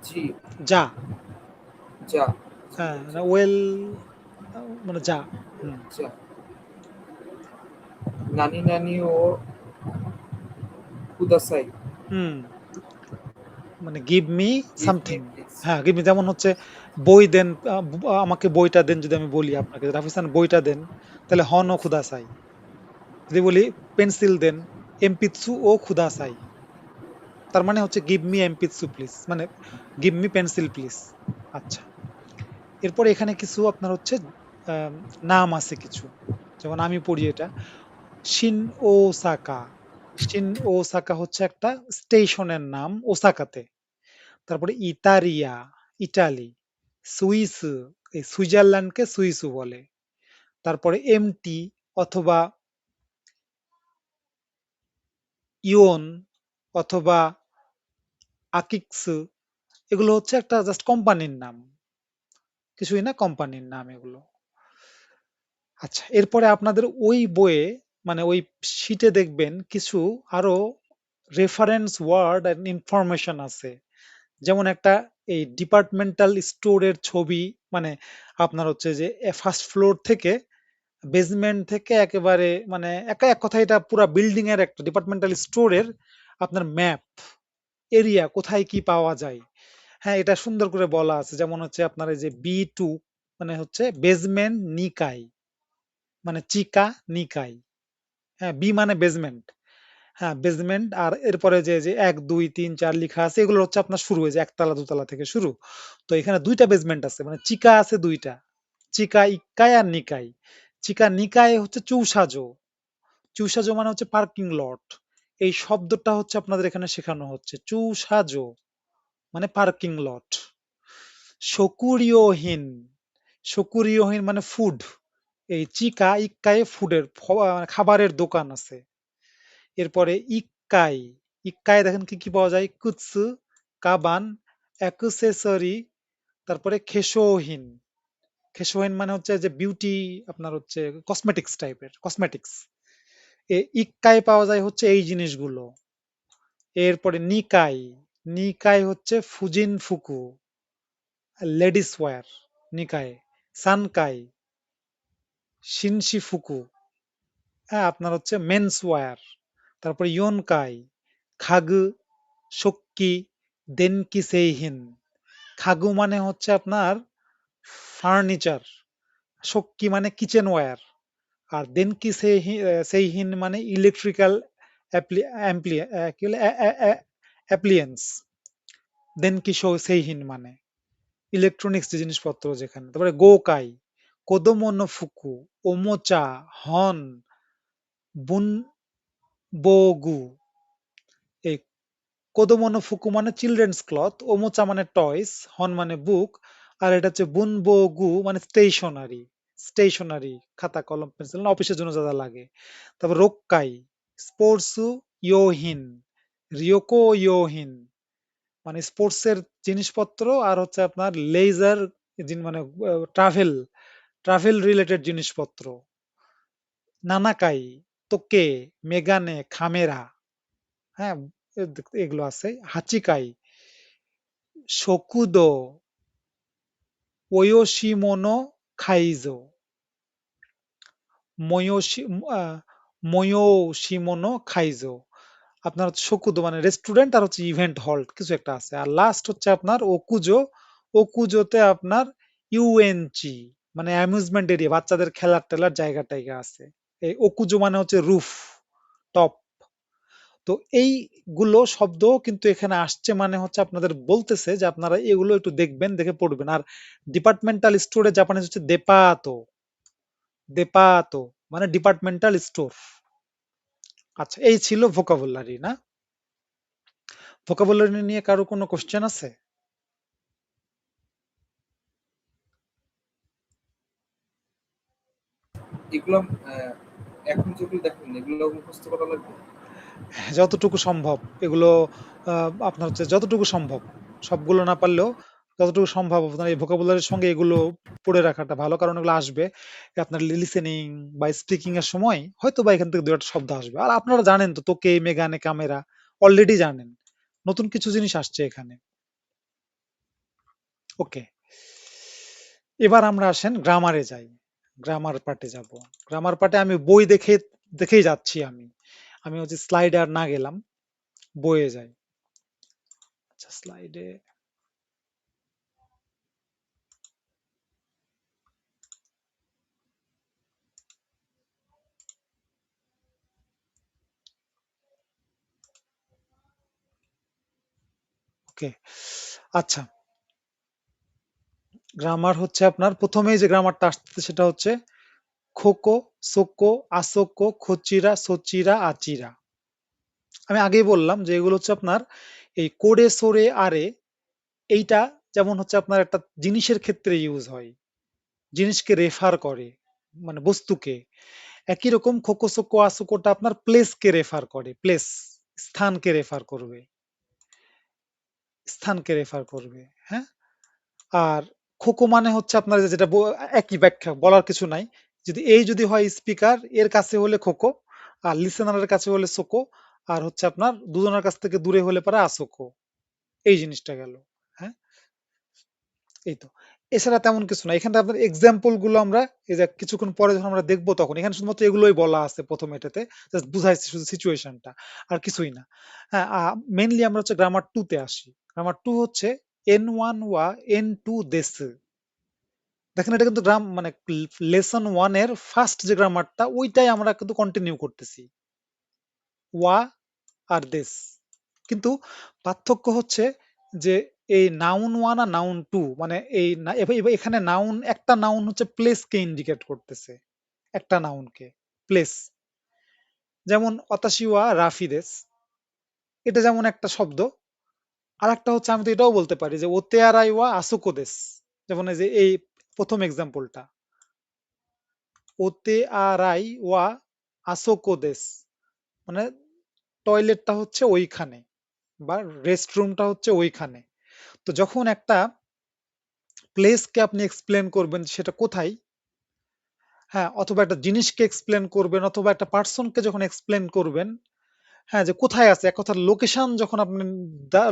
জি, যা। যা, হ্যাঁ, ওয়েল মানে যা। হুম। যা। নানি নানি ও কুদাসাই। হুম, মানে give me give me something. Please. হ্যাঁ, গিভ মি যেমন হচ্ছে বই দেন, আমাকে বইটা দেন। যদি আমি বলি আপনাকে রাফিসান বইটা দেন, তাহলে হন ও খুদাসাই। যদি বলি পেন্সিল দেন, এমপিৎসু ও খুদাসাই। তার মানে হচ্ছে গিভ মি এমপিৎসু প্লিজ, মানে গিভ মি পেন্সিল প্লিজ। আচ্ছা, এরপর এখানে কিছু আপনার হচ্ছে আম নাম আছে কিছু। যেমন আমি পড়ি এটা। শিন ওসাকা। শিন ওসাকা হচ্ছে একটা স্টেশনের নাম ওসাকাতে। তারপরে ইতারিয়া, ইটালি। সুইস, এই সুইজারল্যান্ডকে সুইসু বলে। তারপরে এমটি অথবা ইওন অথবা আকিকসু, এগুলো হচ্ছে একটা জাস্ট কোম্পানির নাম। কিছুই না, কোম্পানির নাম এগুলো। আচ্ছা, এরপরে আপনাদের ওই বইয়ে মানে ওই শিটে দেখবেন কিছু আরো রেফারেন্স ওয়ার্ড এন্ড ইনফরমেশন আছে। যেমন একটা এই ডিপার্টমেন্টাল স্টোরের ছবি, মানে আপনার হচ্ছে যে ফার্স্ট ফ্লোর থেকে বেসমেন্ট থেকে একেবারে মানে এক কথা এটা পুরা বিল্ডিং এর একটা ডিপার্টমেন্টাল স্টোরের আপনার ম্যাপ, এরিয়া কোথায় কি পাওয়া যায়। হ্যাঁ, এটা সুন্দর করে বলা আছে। যেমন হচ্ছে আপনার এই যে B2 মানে হচ্ছে বেসমেন্ট নিকাই, মানে চিকা নিকাই। হ্যাঁ, বি মানে বেসমেন্ট। হ্যাঁ, বেসমেন্ট। আর এরপরে যে ১, ২, ৩, ৪ লিখা আছে এগুলো হচ্ছে আপনার শুরু হয়েছে একতলা দোতলা থেকে শুরু। তো এখানে ২ টা বেসমেন্ট আছে, মানে চিকা আছে ২ টা। চিকা ইক্কাই আর নিকাই। চিকা নিকাই হচ্ছে চৌসাজো। চৌসাজো মানে হচ্ছে পার্কিং লট। এই শব্দটা হচ্ছে আপনাদের এখানে শেখানো হচ্ছে। চৌসাজো মানে পার্কিং লট। শকুরিয়হীন, শকুরিয়হীন মানে ফুড। এই চিকা ইক্কায় ফুডের খাবারের দোকান আছে। এরপরে ইক্কাই, ইক্কায় দেখেন কি কি পাওয়া যায়, কুৎসু, কাবান, অ্যাকুসেসরি। তারপরে খেসোহীন, খেসোহীন মানে হচ্ছে যে বিউটি, আপনার হচ্ছে কসমেটিক্স টাইপের কসমেটিক্স। ইক্কায় পাওয়া যায় হচ্ছে এই জিনিসগুলো। এরপরে নিকাই, নিকাই হচ্ছে ফুজিন ফুকু, লেডিস ওয়্যার নিকায়। সানকাই, শিনশিফুকু, হ্যাঁ আপনার হচ্ছে মেন্স ওয়্যার। তারপরে ইয়োনকাই, খাগু, শক্কি, দেনকি সেইহিন। খাগু মানে হচ্ছে আপনার ফার্নিচার, শক্কি মানে কিচেন ওয়্যার, আর দেনকি সেইহিন মানে ইলেকট্রিক্যাল অ্যাপ্লিয়েন্স। দেনকি সেইহিন মানে ইলেকট্রনিক্স যে জিনিসপত্র যেখানে। তারপরে গোকাই, কোদোমোনো ফুকু, ওমোচা, হন, বুনবোগু। এই কোদোমোনো ফুকু মানে চিলড্রেন্স ক্লথ, ওমোচা মানে টয়স, হন মানে বুক, আর এটা হচ্ছে বুনবোগু মানে স্টেশনারি। স্টেশনারি খাতা কলম পেন্সিল অফিসের জন্য যা যা লাগে। তারপর রোক্কাই, স্পোর্টসু ইয়োহিন, রিয়োকো ইয়োহিন মানে স্পোর্টস এর জিনিসপত্র, আর হচ্ছে আপনার লেজার মানে ট্রাভেল, ট্রাভেল রিলেটেড জিনিসপত্র। নানাকাই, তোকে, মেগানে, খামেরা। হ্যাঁ, এগুলো আছে। হাচিকাই, শকুদো, ওয়োশিমোনো খাইজো, ময়োশি আহ, ময়োশিমোনো খাইজো। আপনার হচ্ছে শকুদো মানে রেস্টুরেন্ট, আর হচ্ছে ইভেন্ট হল কিছু একটা আছে। আর লাস্ট হচ্ছে আপনার ওকুজো, ওকুজোতে আপনার ইউএনচি মানে অ্যামিউজমেন্ট এরিয়া, বাচ্চাদের খেলার টেলার জায়গা টাইগা আছে। এই ওকুজো মানে হচ্ছে রুফ, টপ। তো এইগুলো শব্দ কিন্তু এখানে আসছে, মানে হচ্ছে আপনাদের বলতেছে যে আপনারা এগুলো একটু দেখবেন, দেখে পড়বেন। আর ডিপার্টমেন্টাল স্টোরে জাপানিজ হচ্ছে দেপাতো, দেপাতো মানে ডিপার্টমেন্টাল স্টোর। আচ্ছা, এই ছিল ভোকাবুলারি না? ভোকাবুলারি নিয়ে কারো কোনো কোশ্চেন আছে? এগুলো এখন যেগুলো দেখেন এগুলো মুখস্থ করা লাগবে। হ্যাঁ, যতটুকু সম্ভব এগুলো আপনার হচ্ছে যতটুকু সম্ভব, সবগুলো না পারলেও যতটুকু সম্ভব আপনার এই ভোকাবুলারির সঙ্গে এগুলো পড়ে রাখাটা ভালো, কারণ এগুলো আসবে আপনার লিসেনিং বা স্পিকিং এর সময় হয়তো বা এখান থেকে দু একটা শব্দ আসবে। আর আপনারা জানেন তো তোকে, মেগানে, ক্যামেরা অলরেডি জানেন, নতুন কিছু জিনিস আসছে এখানে। ওকে, এবার আমরা আসেন গ্রামারে যাই। গ্রামার পার্টে যাব। গ্রামার পার্টে আমি বই দেখেই যাচ্ছি। আমি আমি হচ্ছে স্লাইডে আর না গেলাম, বইয়ে যাই। আচ্ছা, স্লাইডে ওকে। আচ্ছা, গ্রামার হচ্ছে আপনার প্রথমেই যে গ্রামারটা আসছে সেটা হচ্ছে খোকো, সোকো, আসোকো, খচিরা, সচিরা, আচিরা। আমি আগেই বললাম যে এগুলো হচ্ছে আপনার এই কোরে, সোরে, আরে এইটা যেমন হচ্ছে আপনার একটা জিনিসের ক্ষেত্রে ইউজ হয়। জিনিসকে রেফার করে, মানে বস্তুকে। একই রকম খোকো, সোকো, আসোকোটা আপনার প্লেসকে রেফার করে। প্লেস, স্থানকে রেফার করবে। স্থানকে রেফার করবে। হ্যাঁ? আর খোকো মানে হচ্ছে আপনার যেটা একই ব্যাখ্যা, বলার কিছু নাই। যদি হয় স্পিকার, এর কাছে হলে খোকো, আর লিসেনারের কাছে হলে সোকো, আর হচ্ছে আপনার দুজনের কাছ থেকে দূরে হলে পারে আসোকো। এই জিনিসটা গেল। হ্যাঁ, এই তো। এছাড়া তেমন কিছু না। এখানটা আপনার এক্সাম্পল গুলো আমরা এই যে কিছুক্ষণ পরে যখন আমরা দেখবো তখন এখানে শুধুমাত্র এগুলোই বলা আছে প্রথম এটাতে, জাস্ট বুঝাইছে শুধু সিচুয়েশনটা, আর কিছুই না। হ্যাঁ, মেইনলি আমরা হচ্ছে গ্রামার 2 তে আসি। গ্রামার 2 হচ্ছে N1 ওয়া N2 দেশে। দেখেন এটা কিন্তু মানে লেসন 1 এর ফার্স্ট যে গ্রামারটা ওইটাই আমরা কিন্তু কন্টিনিউ করতেছি। ওয়া আর দেশ। কিন্তু পার্থক্য হচ্ছে যে এই নাউন 1 আর নাউন 2 মানে এই এখানে নাউন, একটা নাউন হচ্ছে প্লেসকে ইন্ডিকেট করতেছে। একটা নাউনকে, প্লেস। যেমন অতাশি ওয়া রাফিদেস, এটা যেমন একটা শব্দ। আর একটা হচ্ছে আমি তো এটাও বলতে পারি যে ওতে আরাই ওয়া আসুকোদেস। যেমন এই যে এই প্রথম এক্সাম্পলটা, ওতে আরাই ওয়া আসোকোদেস, মানে টয়লেটটা হচ্ছে ওইখানে বা রেস্টরুমটা হচ্ছে ওইখানে। তো যখন একটা প্লেসকে আপনি এক্সপ্লেন করবেন সেটা কোথায়, হ্যাঁ, অথবা একটা জিনিসকে এক্সপ্লেন করবেন, অথবা একটা পার্সনকে যখন এক্সপ্লেন করবেন, হ্যাঁ, যে কোথায় আছে, এক কথার লোকেশন যখন আপনি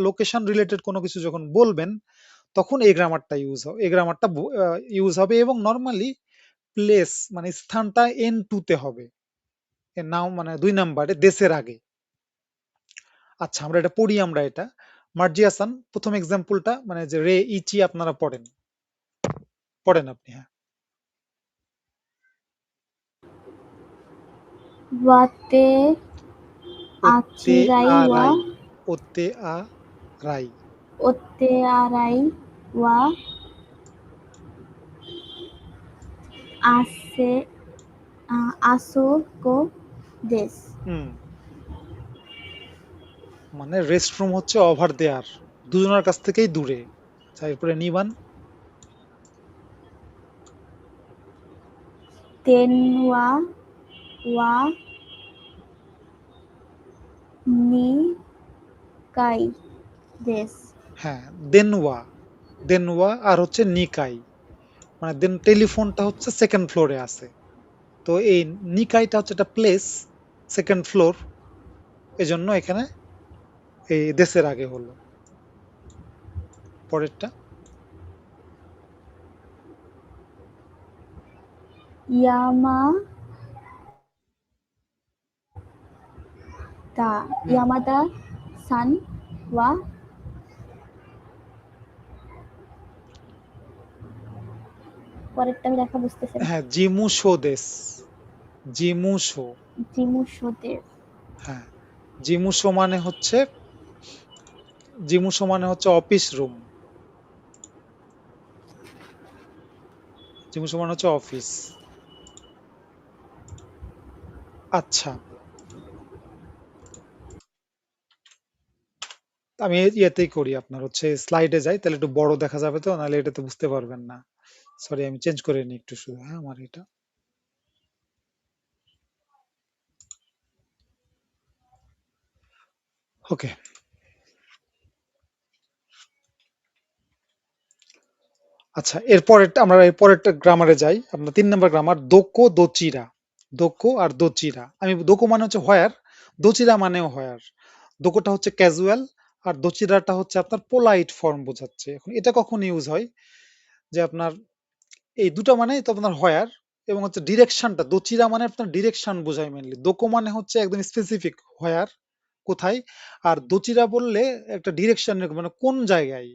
লোকেশন রিলেটেড কোনো কিছু যখন বলবেন, তখন এই গ্রামারটা ইউজ হবে। এই গ্রামারটা ইউজ হবে এবং নর্মালি প্লেস মানে স্থানটা N2 তে হবে। এর নাম মানে 2 নাম্বারে দেশের আগে। আচ্ছা, আমরা এটা পড়ি, আমরা এটা মার্জি হাসান প্রথম এক্সাম্পলটা মানে যে রে ইচি আপনারা পড়েন, পড়েন আপনি। হ্যাঁ, ওয়াতে ওতে আচিরাই ওয়া আরাই, ওতে আ রাই। ওতে আরাই ওয়া আসে আসোকো দেশ। হুম, মানে রেস্টরুম হচ্ছে ওভার দেয়ার, দুজনের কাছ থেকেই দূরে। আচ্ছা, এরপরে নিবান। তেনওয়া ওয়া নিকাই দেশ। হ্যাঁ, দেনওয়া, দেনওয়া আর হচ্ছে নিকাই, মানে দেন টেলিফোনটা হচ্ছে সেকেন্ড ফ্লোরে আছে। তো এই নিকাইটা হচ্ছে একটা প্লেস, সেকেন্ড ফ্লোর, এজন্য এখানে এই দেশের আগে হলো। পরেরটা হুম, ইয়ামাদা সান ওয়া পরেরটা আমি লেখা বুঝতেছি না। হ্যাঁ, জিমুশো দেশ, জিমুশো। জিমুশো দেশ। হ্যাঁ, জিমুশো মানে হচ্ছে, জিমুশো মানে হচ্ছে অফিস রুম। জিমুশো মানে হচ্ছে অফিস। আচ্ছা, আমি ইয়েতেই করি, আপনার হচ্ছে স্লাইডে যাই, তাহলে একটু বড় দেখা যাবে, তো নাহলে এটা তো বুঝতে পারবেন না। সরি, আমি চেঞ্জ করে নিই একটু শুধু। হ্যাঁ, আমার এটা ওকে। আচ্ছা, আমরা এরপরেরটা গ্রামারে যাই। আপনার 3 নম্বর গ্রামার দোকো দোচিরা। দোকো আর দোচিরা, আমি দোকো মানে হচ্ছে হোয়ার, দোচিরা মানেও হোয়ার। দোকোটা হচ্ছে ক্যাজুয়াল, আর দোচিরাটা হচ্ছে আপনার পোলাইট ফর্ম বোঝাচ্ছে। এখন এটা কখন ইউজ হয়, যে আপনার এই দুটা মানে তো আপনার হোয়ার, এবং হচ্ছে ডিরেকশনটা, দোচিরা মানে আপনার ডিরেকশন বোঝায় মেনলি। দোকো মানে হচ্ছে একদম স্পেসিফিক হোয়ার, কোথায়। আর দোচিরা বললে একটা ডিরেকশন, মানে কোন জায়গায়,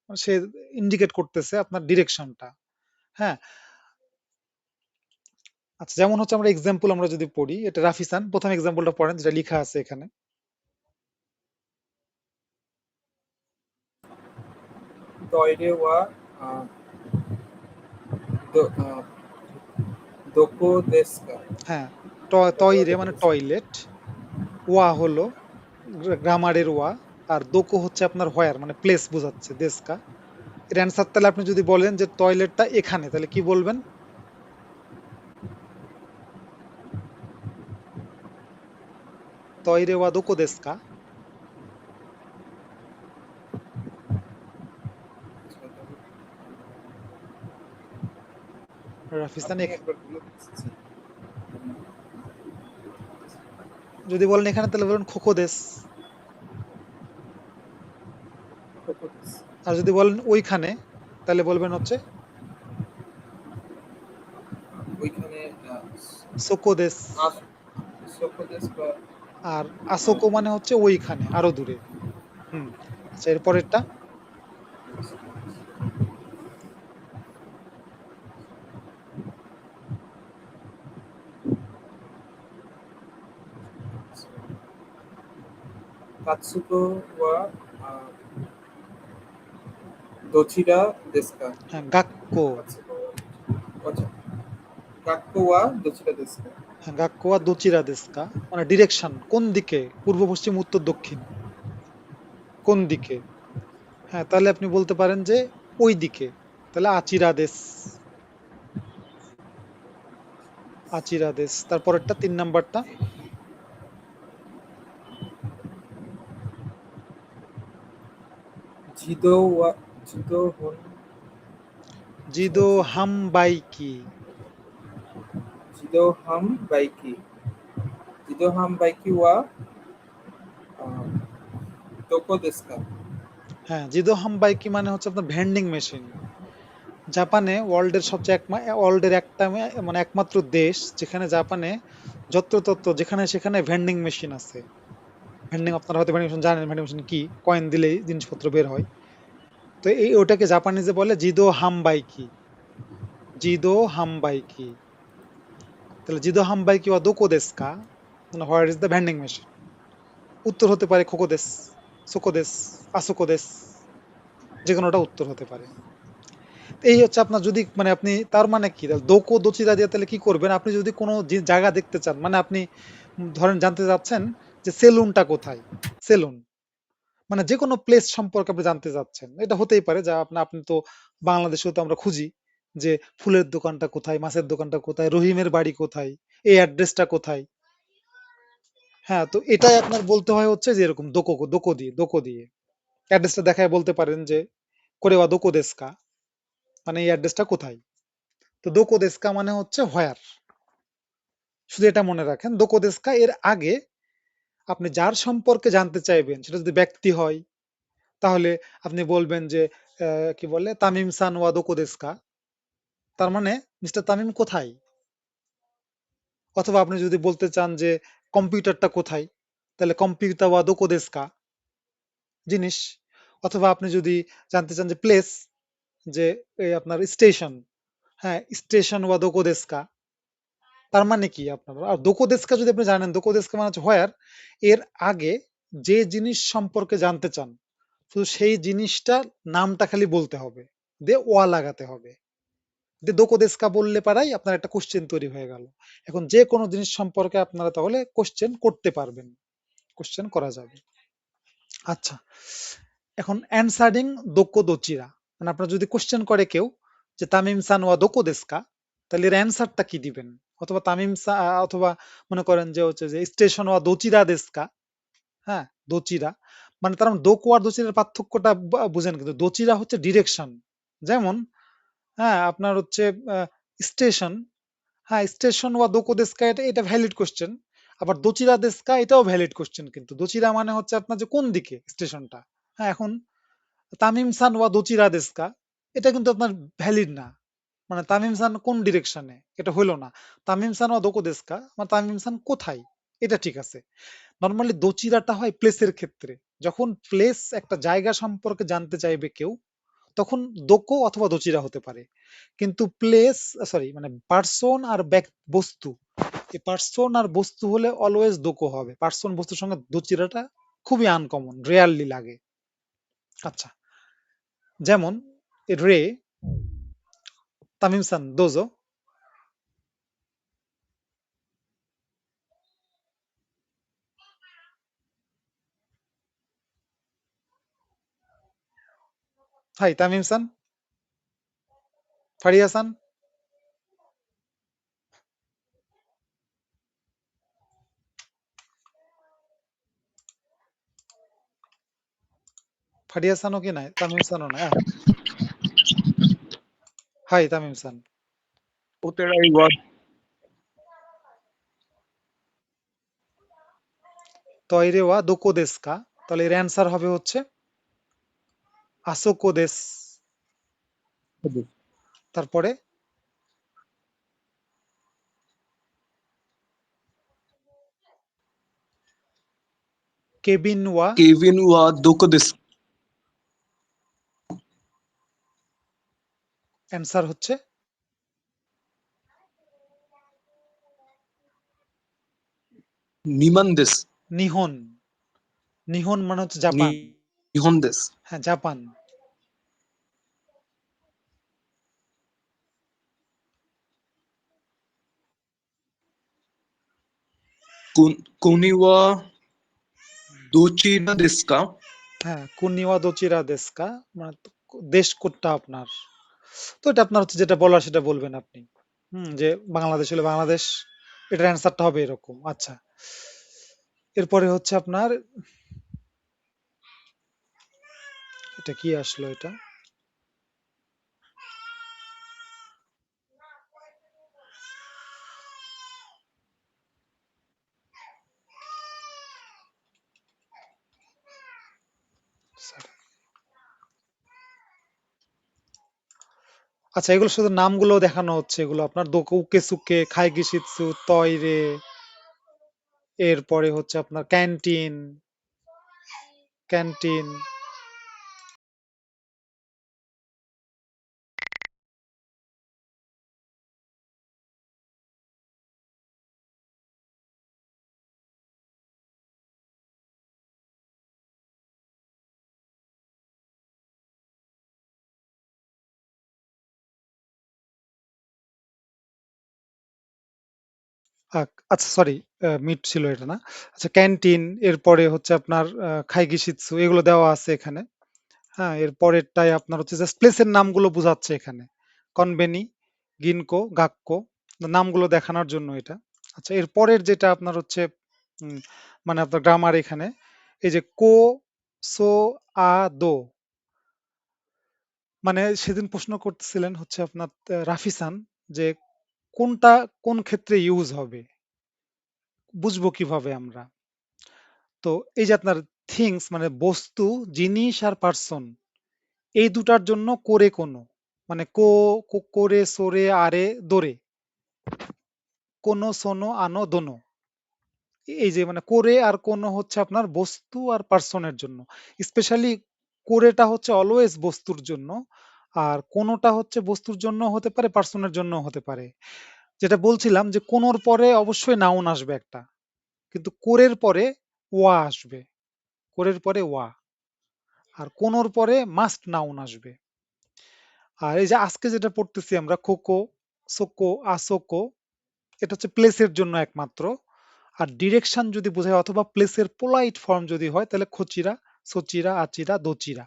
মানে সে ইন্ডিকেট করতেছে আপনার ডিরেকশনটা। হ্যাঁ, আচ্ছা, যেমন হচ্ছে আমরা এক্সাম্পল আমরা যদি পড়ি, এটা রাফিসান প্রথম এক্সাম্পলটা পড়েন যেটা লেখা আছে এখানে। টয়রে ওয়া আহ, দোকো দেস্কা। হ্যাঁ, তইরে মানে টয়লেট, ওয়া হলো গ্রামারের ওয়া, আর দোকো হচ্ছে আপনার হোয়ার মানে প্লেস বোঝাচ্ছে, দেশকা। এর অ্যান্সার তাহলে আপনি যদি বলেন যে টয়লেটটা এখানে, তাহলে কি বলবেন? তইরে ওয়া দোকো দেশকা। রাফিসান আপনি একবার বলে দিচ্ছি। যদি বলেন এখানে তাহলে বলুন খোখো দেশ, দোকো দেস। আর যদি বলেন ওইখানে তাহলে বলবেন হচ্ছে ওইখানে সোকো দেশ। আস সোকো দেস বা আর আসোকো মানে হচ্ছে ওইখানে, আরো দূরে। হুম। আচ্ছা, এর পরেরটা। কাতসুকো ওয়া দোচিরা দেস্কা। হ্যাঁ, গাক্কো। কাতসুকো, আচ্ছা, কাক্কো ওয়া দোচিরা দেস্কা। হ্যাঁ, গাক্কো ওয়া দোচিরা দেশকা মানে ডিরেকশন, কোন দিকে, পূর্ব পশ্চিম উত্তর দক্ষিণ, কোন দিকে। হ্যাঁ, তাহলে আপনি বলতে পারেন যে ওই দিকে, তাহলে আচিরা দেশ, আচিরা দেশ। তারপরেরটা ৩ নাম্বারটা। জিদো ওয়া জিদো হন। জিদো হাম বাইকি। জিদো হাম বাইকি। জিদো হাম বাইকি ওয়া দোকো দেস্কা। হ্যাঁ, জিদো হাম বাইকি মানে হচ্ছে আপনার ভেন্ডিং মেশিন। জাপানে ওয়ার্ল্ডের সবচেয়ে ওয়ার্ল্ডের একটা মানে একমাত্র দেশ যেখানে জাপানে যত্রতত্র যেখানে সেখানে ভেন্ডিং মেশিন আছে। ভেন্ডিং, আপনারা হয়তো ভেন্ডিং মেশিন জানেন, ভেন্ডিং মেশিন কি, কয়েন দিলেই জিনিসপত্র বের হয়। তো এই ওটাকে জাপানিজে বলে জিদো হাম বাইকি, জিদো হাম বাইকি। তাহলে জিদো হাম বাইকি ওয়া দোকো দেশু কা, মানে where is the vending machine. উত্তর হতে পারে খোকো দেশ, সোকো দেশ, আসোকো দেশ, যে কোনোটা উত্তর হতে পারে। এই হচ্ছে আপনার, যদি মানে আপনি তার মানে কি, তাহলে দোকো দোচিরা দিয়ে তাহলে কি করবেন, আপনি যদি কোনো জায়গা দেখতে চান, মানে আপনি ধরেন জানতে চাচ্ছেন যে সেলুনটা কোথায়, সেলুন মানে যে কোনো প্লেস সম্পর্কে আপনি জানতে চাচ্ছেন, এটা হতেই পারে যা আপনি তো বাংলাদেশেও তো আমরা খুঁজি যে ফুলের দোকানটা কোথায়, মাছের দোকানটা কোথায়, রহিমের বাড়ি কোথায়, এই অ্যাড্রেসটা কোথায়। হ্যাঁ, তো এটাই আপনার বলতে হয় হচ্ছে যে এরকম দোকো, দোকো দিয়ে অ্যাড্রেসটা দেখায় বলতে পারেন যে কোরেওয়া দোকো দেশকা, মানে এই অ্যাড্রেসটা কোথায়। তো দোকো দেশকা মানে হচ্ছে হোয়ার। শুধু এটা মনে রাখেন, দোকো দেশকা এর আগে আপনি যার সম্পর্কে জানতে চাইবেন, সেটা যদি ব্যক্তি হয় তাহলে আপনি বলবেন যে কি বলে, তামিম সান ওয়া দোকো দেশকা, তার মানে মিস্টার তামিম কোথায়। অথবা আপনি যদি বলতে চান যে কম্পিউটারটা কোথায়, তাহলে কম্পিউটার ওয়া দোকো দেশকা, জিনিস। অথবা আপনি যদি জানতে চান যে প্লেস, যে এই আপনার স্টেশন, হ্যাঁ স্টেশন ওয়া দোকো দেশকা, তার মানে কি আপনার। আর দোকো দেশকা যদি আপনি জানেন, দোকো দেশকা মানে হচ্ছে হোয়ার, এর আগে যে জিনিস সম্পর্কে জানতে চান শুধু সেই জিনিসটার নামটা খালি বলতে হবে, দিয়ে ওয়া লাগাতে হবে, দিয়ে দোকো দেশকা বললে পারাই আপনার একটা কোশ্চেন তৈরি হয়ে গেল। এখন যে কোনো জিনিস সম্পর্কে আপনারা তাহলে কোশ্চেন করতে পারবেন, কোশ্চেন করা যাবে। আচ্ছা, এখন অ্যানসারিং দোকো দোচিরা, মানে আপনার যদি কোশ্চেন করে কেউ যে তামিম সান ওয়া দোকো দেশকা, তাহলে এর অ্যান্সারটা কি দিবেন। অথবা অথবা মনে করেন যে হচ্ছে যে স্টেশন ওয়া দোচিরা দেশকা, হ্যাঁ দোচিরা, মানে তার মানে দোকো আর দোচিরার পার্থক্যটা বুঝেন, কিন্তু দোচিরা হচ্ছে ডিরেকশন। যেমন হ্যাঁ আপনার হচ্ছে স্টেশন, হ্যাঁ স্টেশন ওয়া দোকো দেশকা, এটা ভ্যালিড কোশ্চেন। আবার দোচিরা দেশকা এটাও ভ্যালিড কোশ্চেন, কিন্তু দোচিরা মানে হচ্ছে আপনার যে কোন দিকে স্টেশনটা। হ্যাঁ, এখন তামিম সান ওয়া দোচিরা দেশকা, এটা কিন্তু আপনার ভ্যালিড না, মানে তামিম সান কোন ডিরেকশনে, এটা হইলো না। তামিম সান ওয়া দোকো দেশকা মানে তামিম সান কোথায়, এটা ঠিক আছে। নর্মালি দোচিরাটা হয় প্লেসের ক্ষেত্রে, যখন প্লেস একটা জায়গা সম্পর্কে জানতে চাইবে কেউ, তখন দোকো অথবা দোচিরা হতে পারে। কিন্তু প্লেস, সরি মানে পার্সন আর বস্তু, এই পার্সন আর বস্তু হলে অলওয়েজ দোকো হবে, পার্সন বস্তুর সঙ্গে দোচিরাটা খুবই আনকমন, রেয়ারলি লাগে। আচ্ছা, যেমন রে, তামিম সান দোজো। হাই তামিম সান, ফারিয়া সান। ফারিয়া সানও কি নাই, তামিম সানও নাই। হাই তামিম সান। Uterai wa তয়রে ওয়া দোকো দেশ কা, তাহলে এর অ্যান্সার হবে হচ্ছে আসোকো দেশ। তারপরে কেবিন ওয়া, Kevin wa doko desu. Answer হচ্ছে Niman desu. নিহন। নিহন মানে হচ্ছে জাপান। Nihon desu. হ্যাঁ, Japan. Kuni wa dochira desu ka? হ্যাঁ, কুনিওয়া দোচিরা দেশ কা, মানে দেশ কোনটা আপনার। তো এটা আপনার হচ্ছে যেটা বলার সেটা বলবেন আপনি। যে বাংলাদেশ হলে বাংলাদেশ, এটার অ্যান্সারটা হবে এরকম। আচ্ছা, এরপরে হচ্ছে আপনার এটা কি আসলো এটা। Sorry। আচ্ছা, এগুলো শুধু নামগুলো দেখানো হচ্ছে, এগুলো আপনার দোকে উকে সুকে, খাইগিশিৎসু, তয়রে, এরপরে হচ্ছে আপনার ক্যান্টিন, ক্যান্টিন। আচ্ছা সরি, মিট ছিল এটা না। আচ্ছা, ক্যান্টিন, এরপরে হচ্ছে আপনার খাইগিশিৎসু, এগুলো দেওয়া আছে এখানে। হ্যাঁ, এর পরেরটাই আপনার হচ্ছে জাস্ট প্লেসের নামগুলো বোঝাচ্ছে এখানে। কনবেনি, গিনকো, গাক্কো, নামগুলো দেখানোর জন্য এটা। আচ্ছা, এর পরের যেটা আপনার হচ্ছে মানে আপনার গ্রামার এখানে, এই যে কো, সো, আ, দো, মানে সেদিন প্রশ্ন করতেছিলেন হচ্ছে আপনার রাফিসান, যে কোনটা কোন ক্ষেত্রে ইউজ হবে, বুঝবো কিভাবে আমরা। তো এই যে আপনার থিংস মানে বস্তু, জিনিস আর পার্সন, এই দুটার জন্য করে কোনো, মানে করে সোরে আরে দোরে, কোনো সোনো আনো দোনো। এই যে মানে করে আর কোনো হচ্ছে আপনার বস্তু আর পার্সনের জন্য। স্পেশালি কোরেটা হচ্ছে অলওয়েজ বস্তুর জন্য, আর কোনোটা হচ্ছে বস্তুর জন্য হতে পারে, পার্সনের জন্য হতে পারে। যেটা বলছিলাম যে কোনোর পরে অবশ্যই নাউন আসবে একটা, কিন্তু কোরের পরে ওয়া আসবে, কোরের পরে ওয়া, আর কোনোর পরে মাস্ট নাউন আসবে। আর এই যে আজকে যেটা পড়তেছি আমরা খোকো, সোকো, আসোকো, এটা হচ্ছে প্লেসের জন্য একমাত্র। আর ডিরেকশন যদি বোঝায় অথবা প্লেসের পোলাইট ফর্ম যদি হয় তাহলে খচিরা, সচিরা, আচিরা, দোচিরা।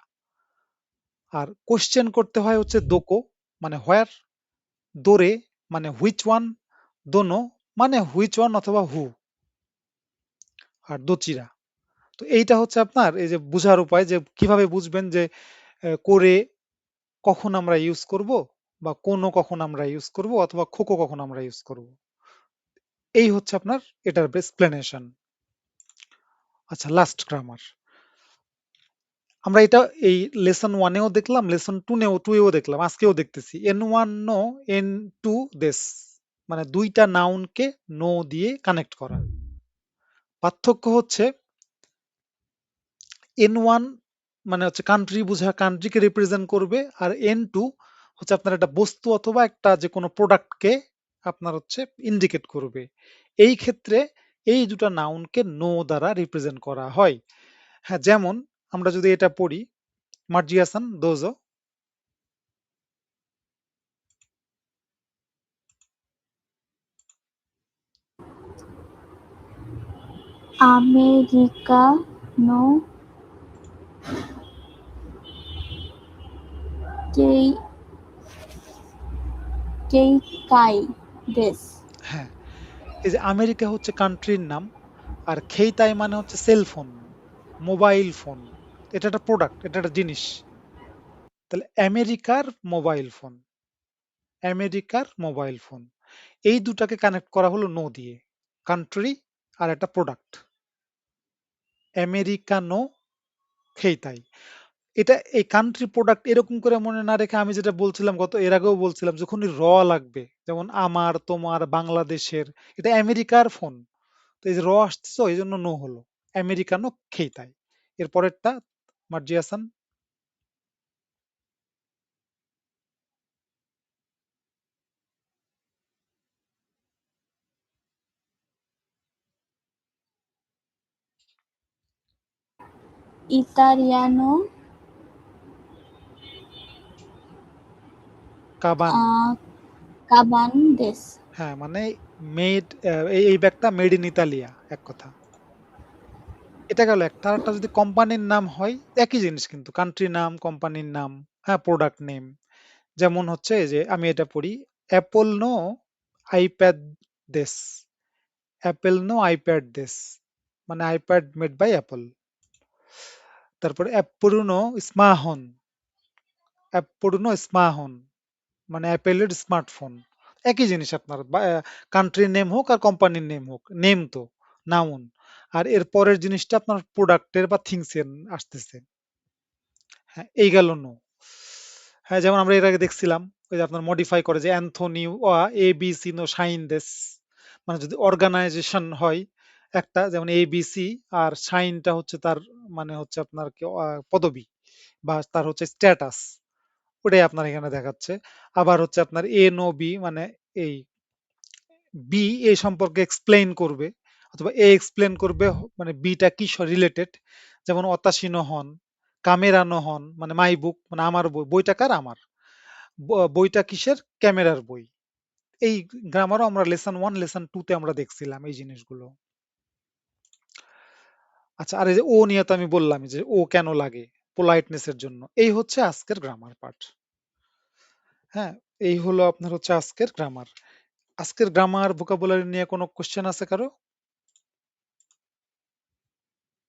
আর কোশ্চেন করতে হয় হচ্ছে দোকো মানে হোয়ার, দোরে মানে হুইচ ওয়ান, দোনো মানে হুইচ ওয়ান অথবা হু, আর দোচিরা। তো এইটা হচ্ছে আপনার এই যে বুঝার উপায়, যে কিভাবে বুঝবেন যে করে কখন আমরা ইউজ করব, বা কোনো কখন আমরা ইউজ করব, অথবা খোকো কখন আমরা ইউজ করব। এই হচ্ছে আপনার এটার এক্সপ্লেনেশন। আচ্ছা, লাস্ট গ্রামার। আমরা এটা এই লেসন ওয়ানেও দেখলাম, লেসন টু এও দেখলাম, আজকেও দেখতেছি। N one no, N two দেশ, মানে দুইটা নাউনকে নো দিয়ে কানেক্ট করা। পার্থক্য হচ্ছে এন ওয়ান মানে হচ্ছে কান্ট্রি বোঝা, কান্ট্রিকে রিপ্রেজেন্ট করবে, আর এন টু হচ্ছে আপনার একটা বস্তু অথবা একটা যে কোনো প্রোডাক্টকে আপনার হচ্ছে ইন্ডিকেট করবে। এই ক্ষেত্রে এই দুটা নাউনকে নো দ্বারা রিপ্রেজেন্ট করা হয়। হ্যাঁ, যেমন আমরা যদি এটা পড়ি, মার্জিয়াসান dojo, Americano Kei Keikai desu. হ্যাঁ, এই যে আমেরিকা হচ্ছে কান্ট্রির নাম, আর খেইতাই মানে হচ্ছে সেলফোন, মোবাইল ফোন। এটা একটা প্রোডাক্ট, এটা একটা জিনিস। তাহলে আমেরিকার মোবাইল ফোন, এই দুটাকে কানেক্ট করা হলো নো দিয়ে, কান্ট্রি আর একটা প্রোডাক্ট, আমেরিকানো খেইতাই। এটা এই কান্ট্রি প্রোডাক্ট এরকম করে মনে না রেখে আমি যেটা বলছিলাম এর আগেও বলছিলাম, যখনই লাগবে, যেমন আমার, তোমার, বাংলাদেশের, এটা আমেরিকার ফোন। তো এই যে আসতেছে এই জন্য নো হলো, আমেরিকানো খেইতাই। এর পরেরটা মার্জি হাসান। Italiano কাবান। Kaban desu. হ্যাঁ, মানে মেড, এই ব্যাগটা মেড ইন ইতালিয়া, এক কথা। এটা গেল একটা। আর একটা যদি কোম্পানির নাম হয়, একই জিনিস কিন্তু, কান্ট্রি নাম, কোম্পানির নাম, হ্যাঁ, প্রোডাক্ট নেম। যেমন হচ্ছে এই যে আমি এটা পড়ি, অ্যাপল নো আইপ্যাড দেস, অ্যাপেল নো আইপ্যাড দেস, মানে আইপ্যাড মেড বাই অ্যাপল। তারপরে অ্যাপরুনো স্মাহন, অ্যাপরুনো স্মাহন, মানে অ্যাপেলের স্মার্টফোন। একই জিনিস আপনার, কান্ট্রির নেম হোক আর কোম্পানির নেম হোক, নেম তো নাউন। আর এর পরের জিনিসটা আপনার প্রোডাক্টের বা থিংস এর আসতেছে। হ্যাঁ, এই গেল নো। হ্যাঁ, যেমন আমরা এর আগে দেখছিলাম, ওই যে আপনার মডিফাই করে যে Anthony A B C no shine দেস, মানে যদি অর্গানাইজেশন হয় একটা, যেমন এ বি সি, আর শাইনটা হচ্ছে তার, মানে হচ্ছে আপনার কি, পদবি বা তার হচ্ছে স্ট্যাটাস, ওটাই আপনার এখানে দেখাচ্ছে। আবার হচ্ছে আপনার এ নো বি, মানে এই বি এ সম্পর্কে এক্সপ্লেইন করবে, অথবা এ এক্সপ্লেন করবে মানে বিটা কি রিলেটেড। যেমন অতাশিনো হন, কামেরানো হন, মানে মাই বুক, মানে আমার বই, বইটা কার, আমার। বইটা কিসের, ক্যামেরার বই। এই গ্রামারও আমরা লেসন 1 লেসন 2 তে আমরা দেখছিলাম এই জিনিসগুলো। আচ্ছা, আর এই যে ও নিয়ে তো আমি বললাম যে ও কেন লাগে, পোলাইটনেস এর জন্য। এই হচ্ছে আজকের গ্রামার পার্ট। হ্যাঁ, এই হলো আপনার হচ্ছে আজকের গ্রামার। আজকের গ্রামার ভোকাবুলারি নিয়ে কোনো কোশ্চেন আছে কারো?